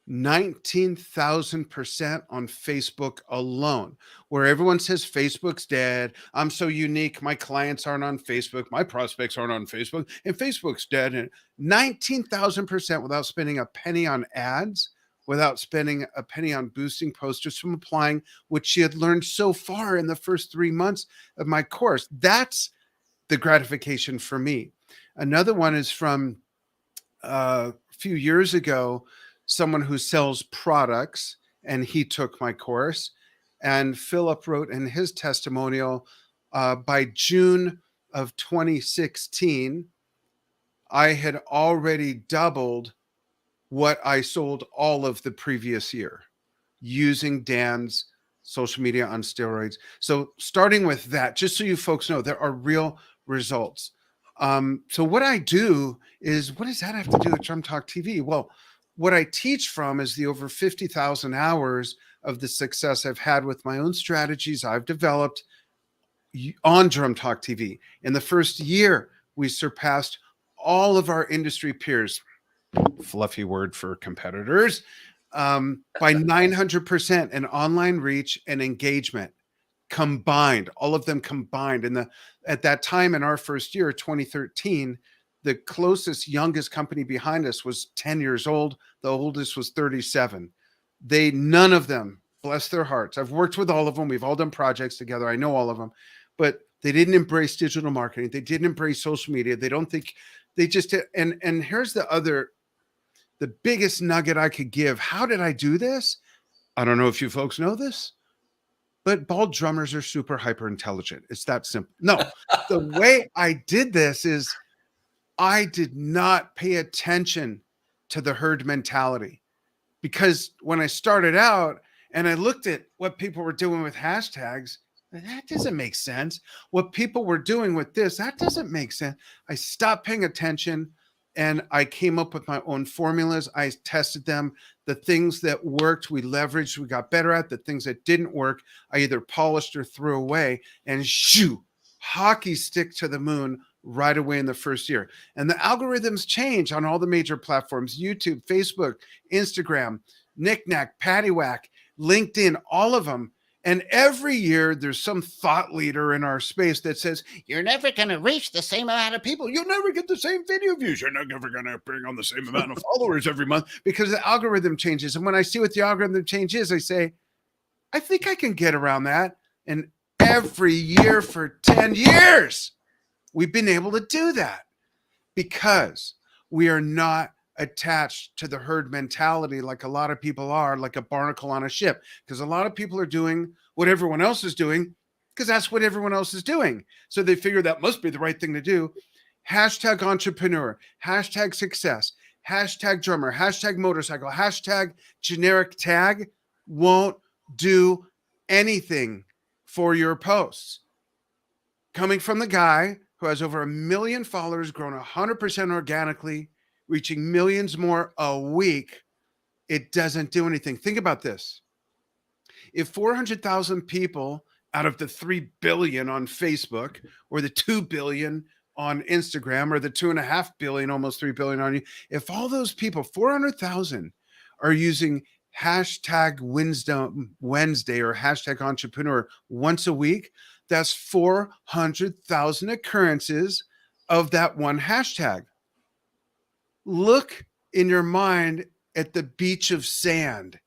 19,000% on Facebook alone, where everyone says Facebook's dead. I'm so unique. My clients aren't on Facebook. My prospects aren't on Facebook, and Facebook's dead. And 19,000% without spending a penny on ads, without spending a penny on boosting posters, from applying what she had learned so far in the first 3 months of my course. That's the gratification for me. Another one is from a few years ago, someone who sells products, and he took my course. And Philip wrote in his testimonial, by June of 2016, I had already doubled what I sold all of the previous year using Dan's social media on steroids. So starting with that, just so you folks know, there are real results. So what I do is, what does that have to do with Drum Talk TV? Well, what I teach from is the over 50,000 hours of the success I've had with my own strategies I've developed on Drum Talk TV. In the first year, we surpassed all of our industry peers, fluffy word for competitors, by 900% in online reach and engagement combined, all of them combined. And at that time in our first year, 2013, the closest, youngest company behind us was 10 years old. The oldest was 37. None of them, bless their hearts. I've worked with all of them. We've all done projects together. I know all of them, but they didn't embrace digital marketing. They didn't embrace social media. They don't think they just, and here's the biggest nugget I could give. How did I do this? I don't know if you folks know this, but bald drummers are super hyper intelligent. It's that simple. No, the way I did this is I did not pay attention to the herd mentality, because when I started out and I looked at what people were doing with hashtags, that doesn't make sense. What people were doing with this, that doesn't make sense. I stopped paying attention and I came up with my own formulas. I tested them. The things that worked, we leveraged, we got better at. The things that didn't work, I either polished or threw away, and shoo, hockey stick to the moon right away in the first year. And the algorithms change on all the major platforms: YouTube, Facebook, Instagram, Knick-Knack, Paddywhack, LinkedIn, all of them. And every year there's some thought leader in our space that says, you're never going to reach the same amount of people. You'll never get the same video views. You're never going to bring on the same amount of followers every month, because the algorithm changes. And when I see what the algorithm changes, I say, I think I can get around that. And every year for 10 years, we've been able to do that, because we are not attached to the herd mentality like a lot of people are, like a barnacle on a ship. Because a lot of people are doing what everyone else is doing because that's what everyone else is doing. So they figure that must be the right thing to do. Hashtag entrepreneur, hashtag success, hashtag drummer, hashtag motorcycle, hashtag generic tag won't do anything for your posts. Coming from the guy who has over 1 million followers, grown 100% organically, reaching millions more a week, it doesn't do anything. Think about this. If 400,000 people out of the 3 billion on Facebook, or the 2 billion on Instagram, or the 2.5 billion, almost 3 billion on you, if all those people, 400,000, are using hashtag Wednesday or hashtag entrepreneur once a week, that's 400,000 occurrences of that one hashtag. Look in your mind at the beach of sand.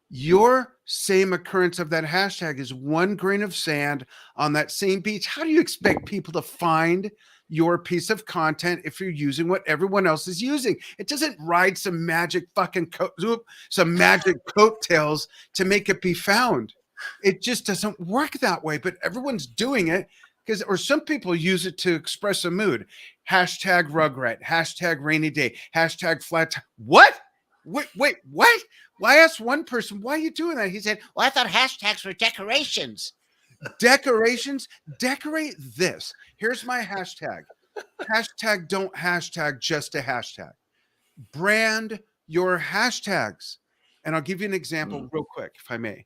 Your same occurrence of that hashtag is one grain of sand on that same beach. How do you expect people to find your piece of content if you're using what everyone else is using? It doesn't ride some magic coattails to make it be found. It just doesn't work that way, but everyone's doing it. because, or some people use it to express a mood. Hashtag regret, hashtag rainy day, hashtag flat. What? Wait, what? Well, I asked one person, why are you doing that? He said, well, I thought hashtags were decorations. Decorations? Decorate this. Here's my hashtag. Hashtag don't hashtag just a hashtag. Brand your hashtags. And I'll give you an example real quick, if I may.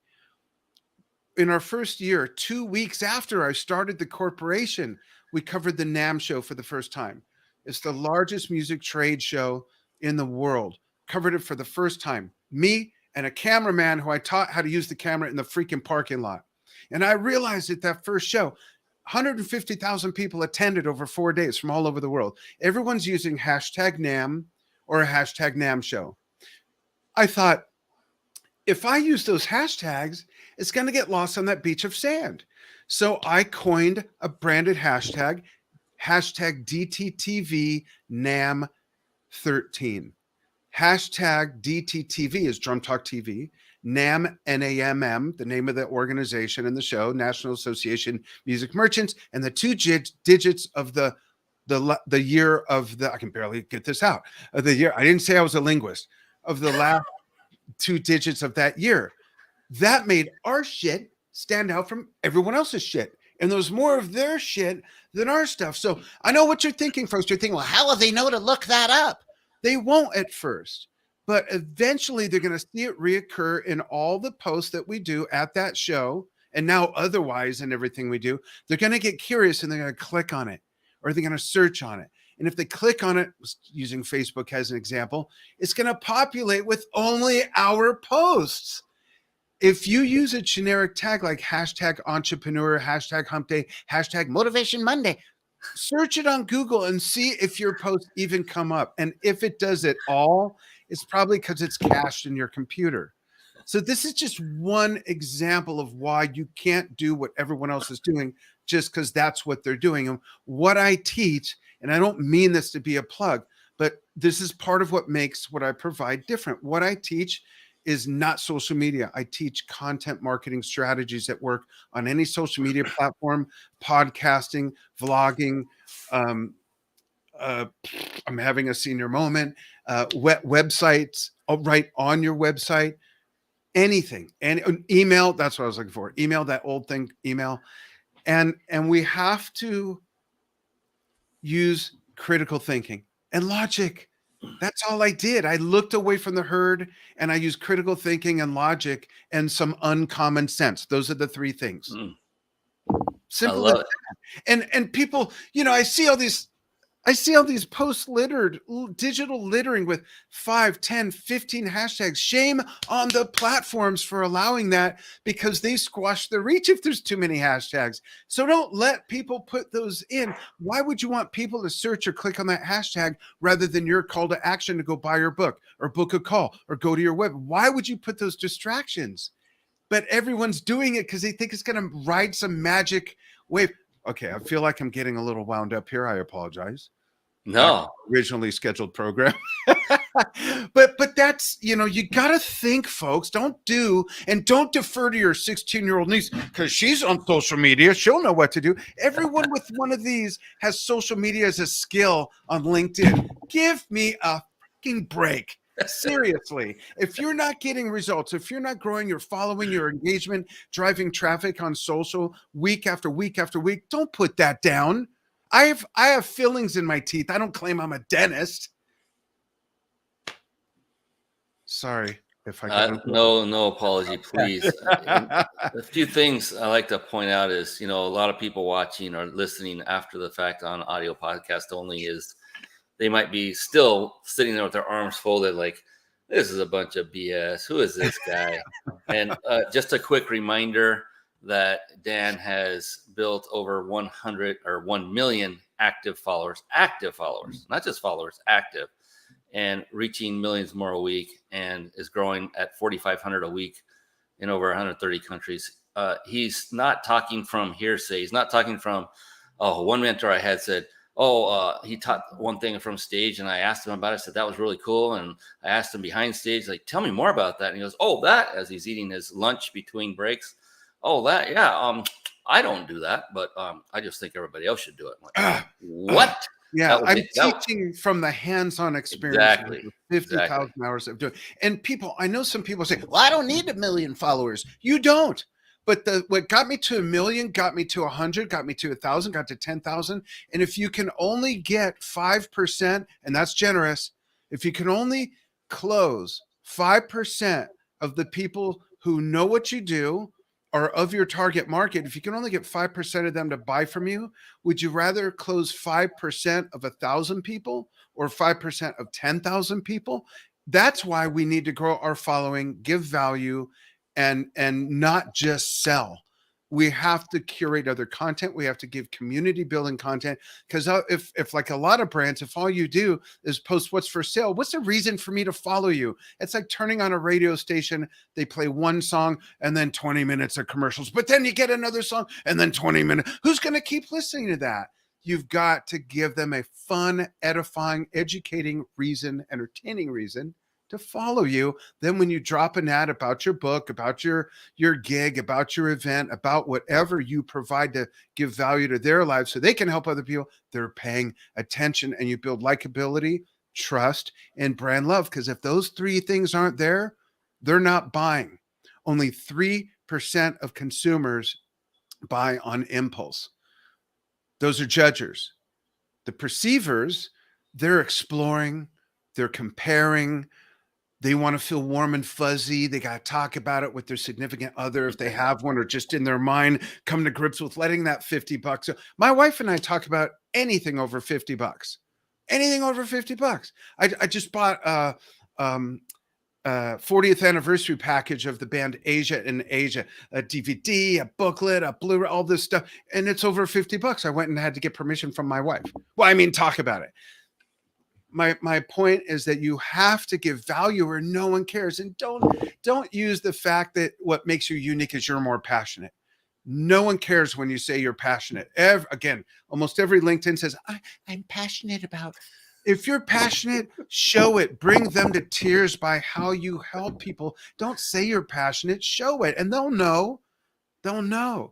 In our first year, 2 weeks after I started the corporation, we covered the NAMM show for the first time. It's the largest music trade show in the world. Covered it for the first time. Me and a cameraman who I taught how to use the camera in the freaking parking lot. And I realized at that first show, 150,000 people attended over 4 days from all over the world. Everyone's using hashtag NAMM or a hashtag NAMM show. I thought, if I use those hashtags, it's going to get lost on that beach of sand. So I coined a branded hashtag, hashtag DTTV NAMM 13. Hashtag DTTV is Drum Talk TV. NAMM, NAMM, the name of the organization and the show, National Association Music Merchants, and the two digits of the year of the, I can barely get this out, of the year. I didn't say I was a linguist, of the last 2 digits of that year. That made our shit stand out from everyone else's shit. And there was more of their shit than our stuff. So I know what you're thinking, folks. You're thinking, well, how will they know to look that up? They won't at first, but eventually they're going to see it reoccur in all the posts that we do at that show. And now otherwise in everything we do, they're going to get curious and they're going to click on it, or they're going to search on it. And if they click on it, using Facebook as an example, it's going to populate with only our posts. If you use a generic tag like hashtag entrepreneur, hashtag hump day, hashtag motivation Monday, search it on Google and see if your posts even come up. And if it does at all, it's probably because it's cached in your computer. So this is just one example of why you can't do what everyone else is doing just because that's what they're doing. And what I teach, and I don't mean this to be a plug, but this is part of what makes what I provide different. What I teach is not social media. I teach content marketing strategies that work on any social media platform, podcasting, vlogging. I'm having a senior moment. Websites, right on your website, anything, and email. That's what I was looking for. Email, that old thing, email. And we have to use critical thinking and logic. That's all I did. I looked away from the herd and I used critical thinking and logic and some uncommon sense. Those are the 3 things. Simple as that. And people, I see all these posts littered, digital littering with 5, 10, 15 hashtags. Shame on the platforms for allowing that, because they squash the reach if there's too many hashtags. So don't let people put those in. Why would you want people to search or click on that hashtag rather than your call to action to go buy your book or book a call or go to your web? Why would you put those distractions? But everyone's doing it because they think it's going to ride some magic wave. Okay, I feel like I'm getting a little wound up here. I apologize. No, originally scheduled program. but that's, you got to think, folks. Don't defer to your 16-year-old niece because she's on social media. She'll know what to do. Everyone with one of these has social media as a skill on LinkedIn. Give me a freaking break. Seriously, if you're not getting results, if you're not growing your following, your engagement, driving traffic on social week after week after week, don't put that down. I have fillings in my teeth. I don't claim I'm a dentist. Sorry if I got no apology, please. A few things I like to point out is, a lot of people watching or listening after the fact on audio podcast only is they might be still sitting there with their arms folded like, this is a bunch of BS. Who is this guy? And just a quick reminder that Dan has built over 100 or 1 million active followers, not just followers, active, and reaching millions more a week, and is growing at 4,500 a week in over 130 countries. He's not talking from hearsay. He's not talking from, one mentor I had said, he taught one thing from stage, and I asked him about it. I said, that was really cool. And I asked him behind stage, like, tell me more about that. And he goes, that, as he's eating his lunch between breaks. That, yeah. I don't do that, but I just think everybody else should do it. I'm like, Ah, ah, what? yeah, That was I'm it. That, teaching from the hands-on experience of exactly. over Exactly. 50,000 hours of doing. And people, I know some people say, "Well, I don't need 1 million followers." You don't. But what got me to 1 million, got me to 100, got me to 1,000, got to 10,000. And if you can only get 5%, and that's generous, if you can only close 5% of the people who know what you do or of your target market, if you can only get 5% of them to buy from you, would you rather close 5% of 1,000 people or 5% of 10,000 people? That's why we need to grow our following, give value, and not just sell. We have to curate other content. We have to give community building content, because if like a lot of brands, if all you do is post what's for sale, what's the reason for me to follow you? It's like turning on a radio station. They play one song and then 20 minutes of commercials, but then you get another song and then 20 minutes. Who's going to keep listening to that? You've got to give them a fun, edifying, educating reason, entertaining reason to follow you. Then when you drop an ad about your book, about your gig, about your event, about whatever you provide to give value to their lives so they can help other people, they're paying attention, and you build likability, trust, and brand love. Because if those three things aren't there, they're not buying. Only 3% of consumers buy on impulse. Those are judgers. The perceivers, they're exploring, they're comparing, they want to feel warm and fuzzy. They got to talk about it with their significant other if they have one, or just in their mind come to grips with letting that $50. My wife and I talk about anything over $50. Anything over $50. I just bought a 40th anniversary package of the band Asia in Asia, a DVD, a booklet, a Blu-ray, all this stuff, and it's over $50. I went and had to get permission from my wife. Well, I mean, talk about it. My point is that you have to give value or no one cares. And don't use the fact that what makes you unique is you're more passionate. No one cares when you say you're passionate. Again, almost every LinkedIn says, I'm passionate about. If you're passionate, show it. Bring them to tears by how you help people. Don't say you're passionate, show it, and they'll know. They'll know.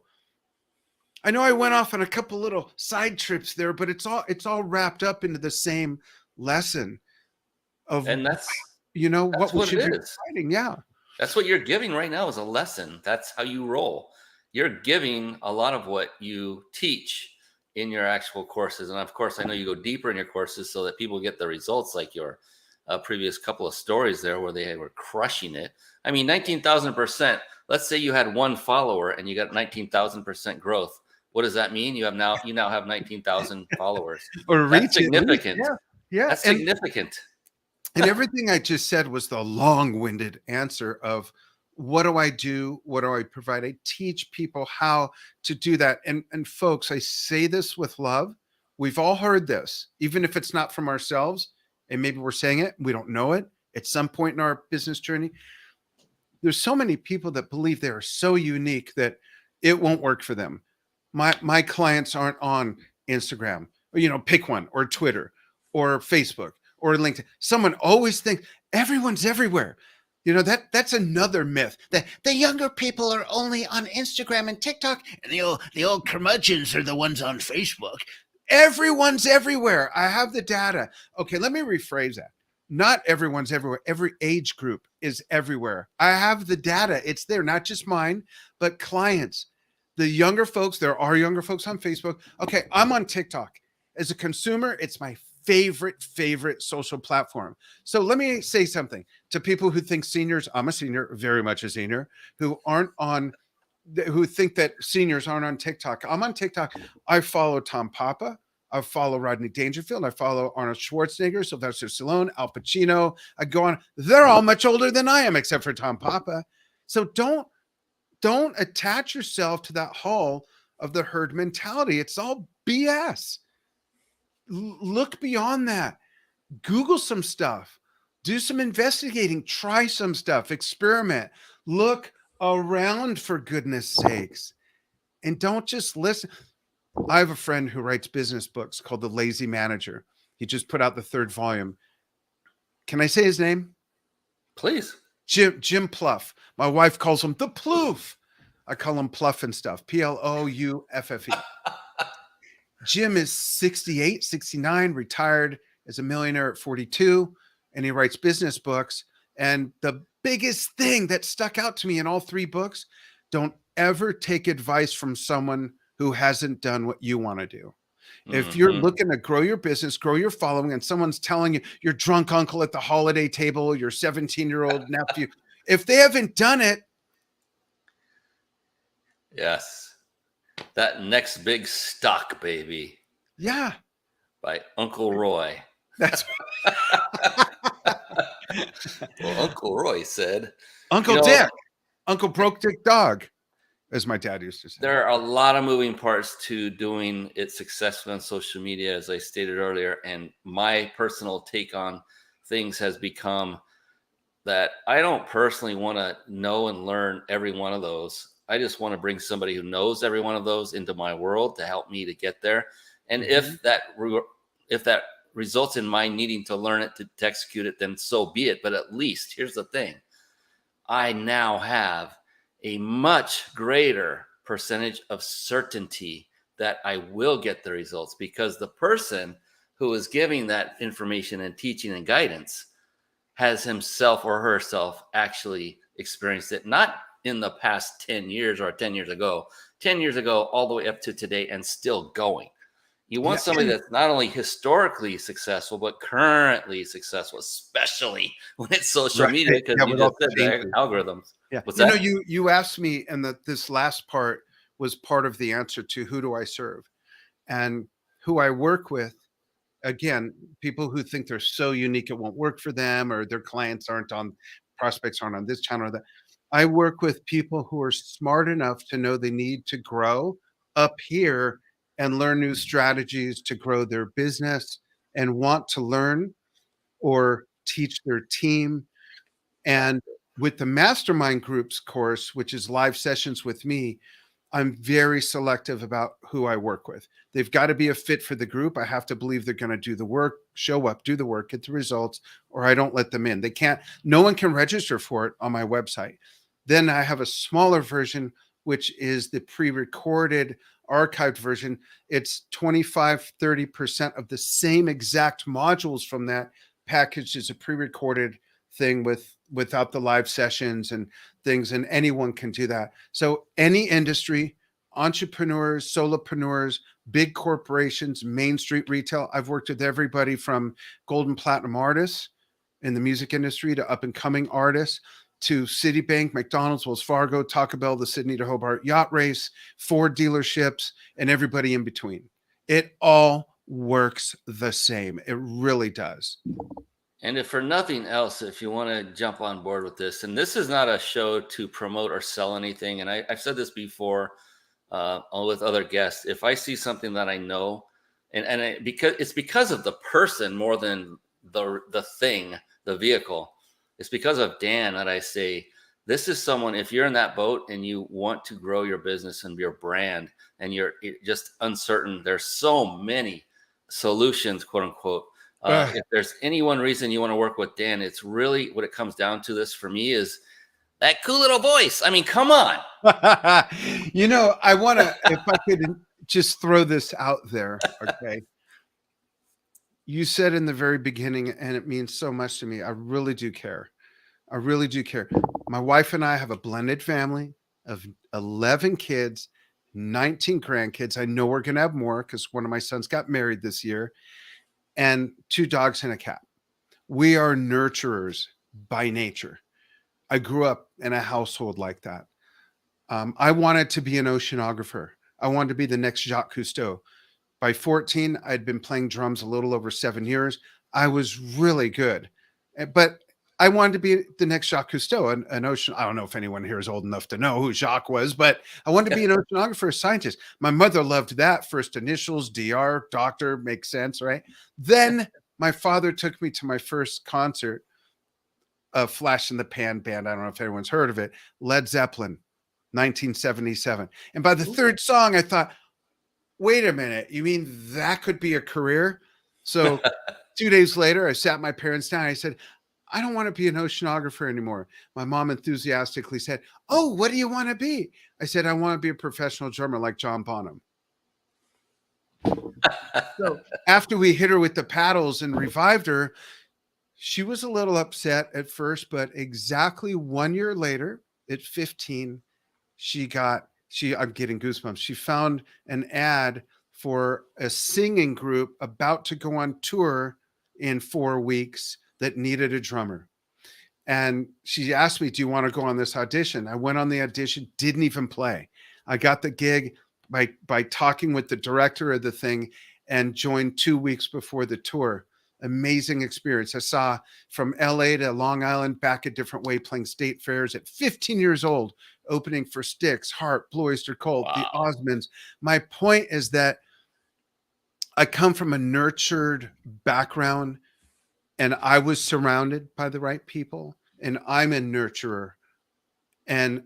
I know I went off on a couple little side trips there, but it's all wrapped up into the same lesson of, And that's what we what should it be is. writing. Yeah. That's what you're giving right now is a lesson. That's how you roll. You're giving a lot of what you teach in your actual courses. And of course, I know you go deeper in your courses so that people get the results, like your previous couple of stories there where they were crushing it. I mean, 19,000%. Let's say you had one follower and you got 19,000% growth. What does that mean? You now have 19,000 followers. Or That's reach it. significant. Yeah. Yeah. That's significant. And everything I just said was the long-winded answer of what do I do? What do I provide? I teach people how to do that. And folks, I say this with love. We've all heard this, even if it's not from ourselves, and maybe we're saying it, we don't know it at some point in our business journey. There's so many people that believe they are so unique that it won't work for them. My clients aren't on Instagram, or, pick one, or Twitter, or Facebook, or LinkedIn. Someone always thinks everyone's everywhere. That's another myth, that the younger people are only on Instagram and TikTok, and the old curmudgeons are the ones on Facebook. Everyone's everywhere. I have the data. Okay, let me rephrase that. Not everyone's everywhere. Every age group is everywhere. I have the data. It's there, not just mine, but clients. The younger folks, there are younger folks on Facebook. Okay, I'm on TikTok. As a consumer, it's my favorite social platform. So let me say something to people who think seniors, I'm a senior, very much a senior, who think that seniors aren't on TikTok. I'm on TikTok. I follow Tom Papa. I follow Rodney Dangerfield. I follow Arnold Schwarzenegger, Sylvester Stallone, Al Pacino. I go on. They're all much older than I am, except for Tom Papa. So don't attach yourself to that hall of the herd mentality. It's all BS. Look beyond that. Google some stuff. Do some investigating. Try some stuff. Experiment. Look around, for goodness sakes. And don't just listen. I have a friend who writes business books called The Lazy Manager. He just put out the 3rd volume. Can I say his name? Please. Jim Plouffe. My wife calls him the Plouffe. I call him Pluff and Stuff. Plouffe. Jim is 68, 69, retired as a millionaire at 42, and he writes business books. And the biggest thing that stuck out to me in all three books, don't ever take advice from someone who hasn't done what you want to do. If you're looking to grow your business, grow your following, and someone's telling you your drunk uncle at the holiday table, your 17-year-old nephew, if they haven't done it. Yes. That next big stock, baby. Yeah. By Uncle Roy. That's well, Uncle Roy said. Uncle Dick. Uncle Broke Dick Dog, as my dad used to say. There are a lot of moving parts to doing it successfully on social media, as I stated earlier. And my personal take on things has become that I don't personally want to know and learn every one of those. I just want to bring somebody who knows every one of those into my world to help me to get there. And if that results in my needing to learn it to execute it, then so be it. But at least here's the thing. I now have a much greater percentage of certainty that I will get the results, because the person who is giving that information and teaching and guidance has himself or herself actually experienced it, not in the past 10 years or 10 years ago, all the way up to today and still going. You want somebody that's not only historically successful, but currently successful, especially when it's social media, because you just said the algorithms. Yeah. What's that? You asked me, and this last part was part of the answer to who do I serve, and who I work with. Again, people who think they're so unique it won't work for them, or their clients prospects aren't on this channel or that. I work with people who are smart enough to know they need to grow up here and learn new strategies to grow their business, and want to learn or teach their team. And with the mastermind groups course, which is live sessions with me, I'm very selective about who I work with. They've got to be a fit for the group. I have to believe they're going to do the work, show up, do the work, get the results, or I don't let them in. No one can register for it on my website. Then I have a smaller version, which is the pre-recorded archived version. It's 25-30% of the same exact modules from that package as a pre-recorded thing without the live sessions and things, and anyone can do that. So any industry, entrepreneurs, solopreneurs, big corporations, Main Street retail. I've worked with everybody from gold and platinum artists in the music industry to up and coming artists, to Citibank, McDonald's, Wells Fargo, Taco Bell, the Sydney to Hobart yacht race, Ford dealerships, and everybody in between. It all works the same. It really does. And if for nothing else, if you want to jump on board with this, and this is not a show to promote or sell anything, and I've said this before with other guests, if I see something that I know, because of the person more than the thing, the vehicle, it's because of Dan that I say, this is someone, if you're in that boat and you want to grow your business and your brand, and you're just uncertain, there's so many solutions, quote unquote. If there's any one reason you want to work with Dan, it's really what it comes down to. This for me is that cool little voice. I mean, come on. I want to, if I could just throw this out there. Okay. You said in the very beginning, and it means so much to me. I really do care. I really do care. My wife and I have a blended family of 11 kids, 19 grandkids. I know we're going to have more because one of my sons got married this year, and 2 dogs and a cat. We are nurturers by nature. I grew up in a household like that. I wanted to be an oceanographer. I wanted to be the next Jacques Cousteau. By 14, I'd been playing drums a little over 7 years. I was really good, but I wanted to be the next Jacques Cousteau, an ocean. I don't know if anyone here is old enough to know who Jacques was, but I wanted to be an oceanographer, a scientist. My mother loved that. First initials, DR, doctor, makes sense, right? Then my father took me to my first concert, a flash in the pan band. I don't know if everyone's heard of it. Led Zeppelin, 1977. And by the third song, I thought, wait a minute, you mean that could be a career? So 2 days later, I sat my parents down. I said, I don't want to be an oceanographer anymore. My mom enthusiastically said, "Oh, what do you want to be?" I said, "I want to be a professional drummer like John Bonham." So after we hit her with the paddles and revived her, she was a little upset at first, but exactly 1 year later, at 15, I'm getting goosebumps. She found an ad for a singing group about to go on tour in 4 weeks that needed a drummer. And she asked me, "Do you want to go on this audition?" I went on the audition, didn't even play. I got the gig by talking with the director of the thing and joined 2 weeks before the tour. Amazing experience. I saw from LA to Long Island, back a different way, playing state fairs at 15 years old, opening for Styx, Heart, Blue Oyster Cult, the Wow. Osmonds. My point is that I come from a nurtured background, and I was surrounded by the right people, and I'm a nurturer. And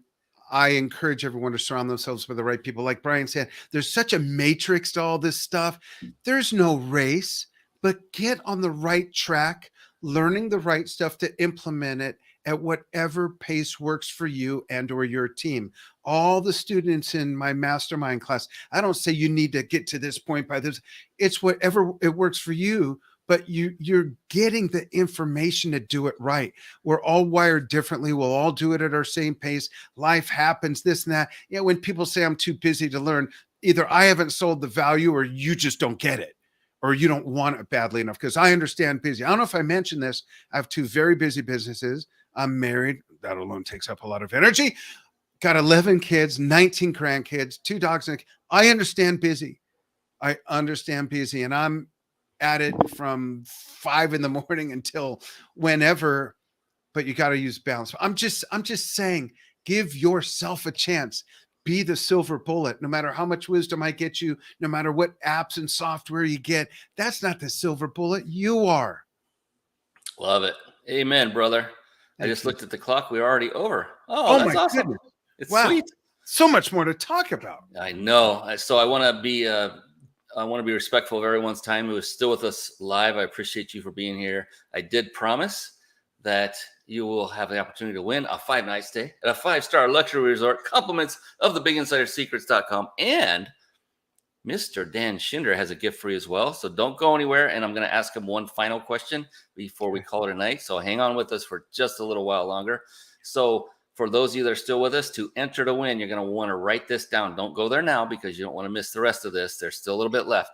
I encourage everyone to surround themselves with the right people. Like Brian said, there's such a matrix to all this stuff. There's no race, but get on the right track, learning the right stuff to implement it at whatever pace works for you and or your team. All the students in my mastermind class, I don't say you need to get to this point by this. It's whatever it works for you, but you're getting the information to do it right. We're all wired differently. We'll all do it at our same pace. Life happens, this and that. You know, when people say I'm too busy to learn, either I haven't sold the value or you just don't get it, or you don't want it badly enough. Because I understand busy. I don't know if I mentioned this. I have two very busy businesses. I'm married. That alone takes up a lot of energy. Got 11 kids, 19 grandkids, 2 dogs. I understand busy. I understand busy. And I'm at it from 5 in the morning until whenever, but you got to use balance. I'm just saying, give yourself a chance. Be the silver bullet. No matter how much wisdom I get you, no matter what apps and software you get, that's not the silver bullet. You are. Love it. Amen, brother. I Thank just you. looked at the clock. We're already over. Oh, Oh that's my awesome. goodness. It's Wow. sweet. So much more to talk about. I know. So I want to be respectful of everyone's time who is still with us live. I appreciate you for being here. I did promise that you will have the opportunity to win a 5-night stay at a 5-star luxury resort, compliments of the biginsidersecrets.com. And Mr. Dan Shinder has a gift for you as well. So don't go anywhere. And I'm going to ask him one final question before we call it a night. So hang on with us for just a little while longer. So for those of you that are still with us, to enter to win, you're going to want to write this down. Don't go there now because you don't want to miss the rest of this. There's still a little bit left.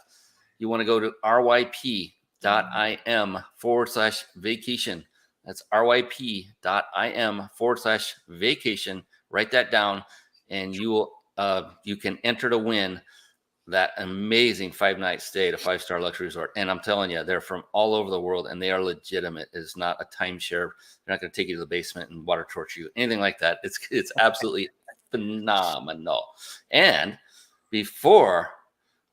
You want to go to ryp.im/vacation. That's ryp.im/vacation. Write that down, and you can enter to win that amazing 5-night stay at a 5-star luxury resort. And I'm telling you, they're from all over the world and they are legitimate. It's not a timeshare. They're not going to take you to the basement and water torture you, anything like that. It's absolutely phenomenal. And before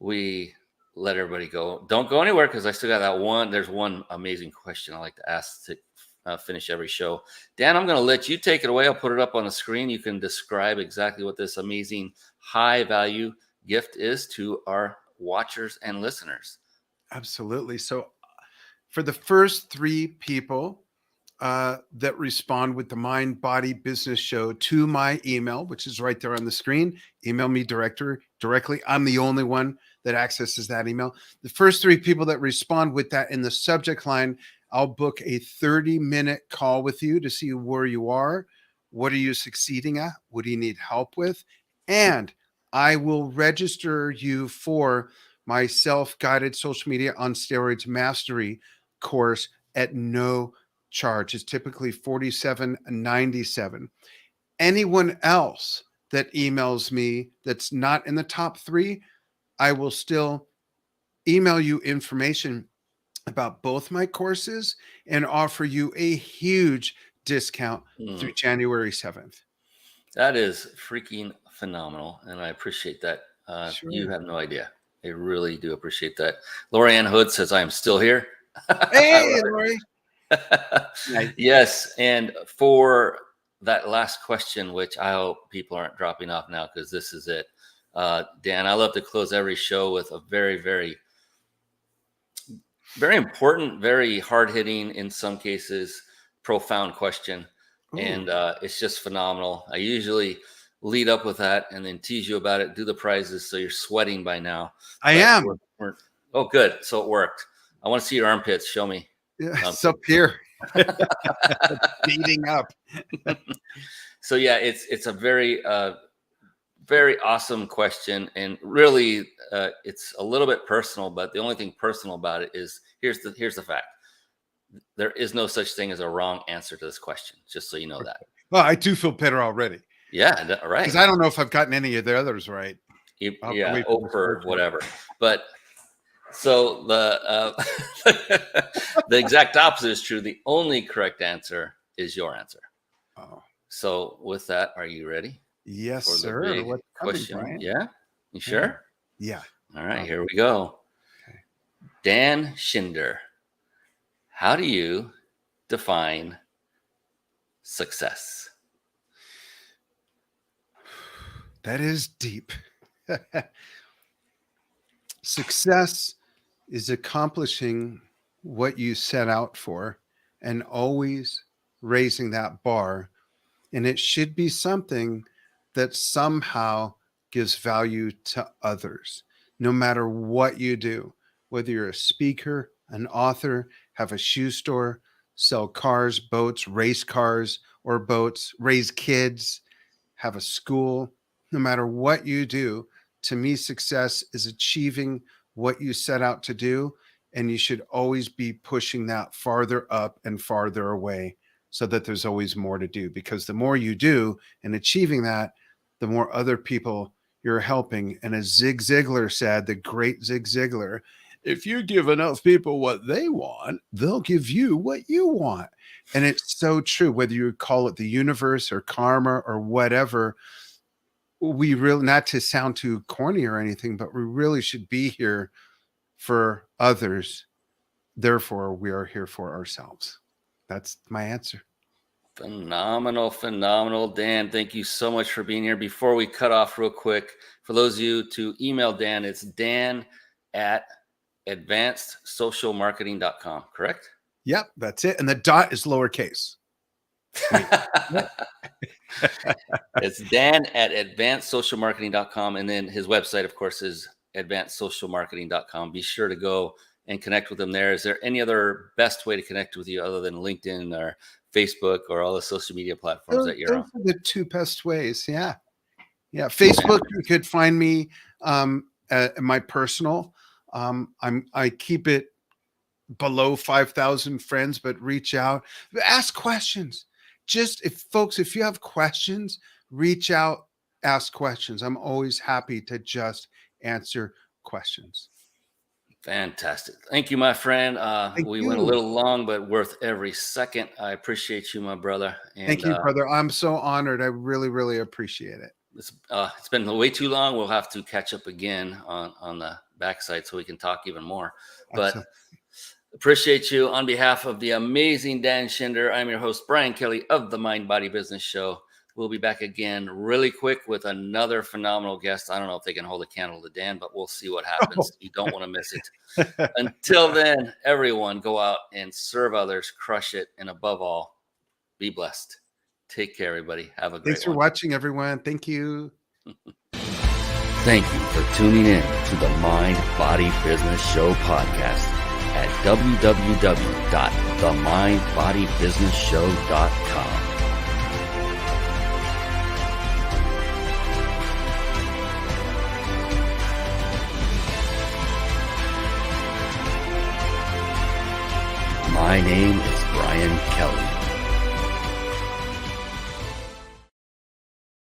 we let everybody go, don't go anywhere because I still got that one. There's one amazing question I like to ask to finish every show. Dan, I'm going to let you take it away. I'll put it up on the screen. You can describe exactly what this amazing high value gift is to our watchers and listeners. Absolutely. So for the first 3 people that respond with the Mind Body Business Show to my email, which is right there on the screen, email me directly. I'm the only one that accesses that email. The first 3 people that respond with that in the subject line, I'll book a 30-minute call with you to see where you are. What are you succeeding at? What do you need help with? And I will register you for my self-guided social media on steroids mastery course at no charge. It's typically $47.97. Anyone else that emails me that's not in the top 3, I will still email you information about both my courses and offer you a huge discount through January 7th. That is freaking phenomenal. And I appreciate that. Sure. You have no idea. I really do appreciate that. Lorianne Hood says, I am still here. Hey, Lori. Nice. Yes. And for that last question, which I hope people aren't dropping off now because this is it. Dan, I love to close every show with a very, very, very important, very hard hitting in some cases profound question, and it's just phenomenal. I usually lead up with that and then tease you about it, do the prizes, so you're sweating by now. I But am. Oh, good. So it worked. I want to see your armpits. Show me. Yeah, it's up here. Beating up. So yeah, it's a very very awesome question, and really it's a little bit personal, but the only thing personal about it is here's the fact. There is no such thing as a wrong answer to this question, just so you know that. Well, I do feel better already. Yeah, right. Because I don't know if I've gotten any of the others right. Yeah, over whatever. But so the the exact opposite is true. The only correct answer is your answer. Oh. So with that, are you ready? Yes, For the sir. big What's question? coming, Yeah. You sure? Yeah. All right, here we go. Okay. Dan Shinder, how do you define success? That is deep. Success is accomplishing what you set out for and always raising that bar. And it should be something that somehow gives value to others, no matter what you do, whether you're a speaker, an author, have a shoe store, sell cars, boats, race cars or boats, raise kids, have a school, no matter what you do. To me, success is achieving what you set out to do. And you should always be pushing that farther up and farther away so that there's always more to do. Because the more you do and achieving that, the more other people you're helping. And as Zig Ziglar said, the great Zig Ziglar, if you give enough people what they want, they'll give you what you want. And it's so true, whether you call it the universe or karma or whatever. We really, not to sound too corny or anything, but we really should be here for others. Therefore, we are here for ourselves. That's my answer. Phenomenal, Dan. Thank you so much for being here. Before we cut off real quick, for those of you to email Dan, it's dan@advancedsocialmarketing.com, correct? Yep, that's it. And the dot is lowercase. It's dan@advancedsocialmarketing.com. And then his website, of course, is advancedsocialmarketing.com. Be sure to go and connect with him there. Is there any other best way to connect with you other than LinkedIn or Facebook or all the social media platforms that you're on? Those are the two best ways. Yeah. Facebook, you could find me at my personal. I keep it below 5,000 friends, but reach out, ask questions. Just if you have questions, reach out, ask questions. I'm always happy to just answer questions. Fantastic. Thank you, my friend. We went a little long, but worth every second. I appreciate you, my brother. And, thank you, brother. I'm so honored. I really, really appreciate it. It's been way too long. We'll have to catch up again on the backside so we can talk even more. But appreciate you. On behalf of the amazing Dan Shinder, I'm your host, Brian Kelly of the Mind Body Business Show. We'll be back again really quick with another phenomenal guest. I don't know if they can hold a candle to Dan, but we'll see what happens. You don't want to miss it. Until then, everyone, go out and serve others, crush it, and above all, be blessed. Take care, everybody. Have a great one. Thanks for watching, everyone. Thank you. Thank you for tuning in to the Mind Body Business Show podcast at www.themindbodybusinessshow.com. My name is Brian Kelly.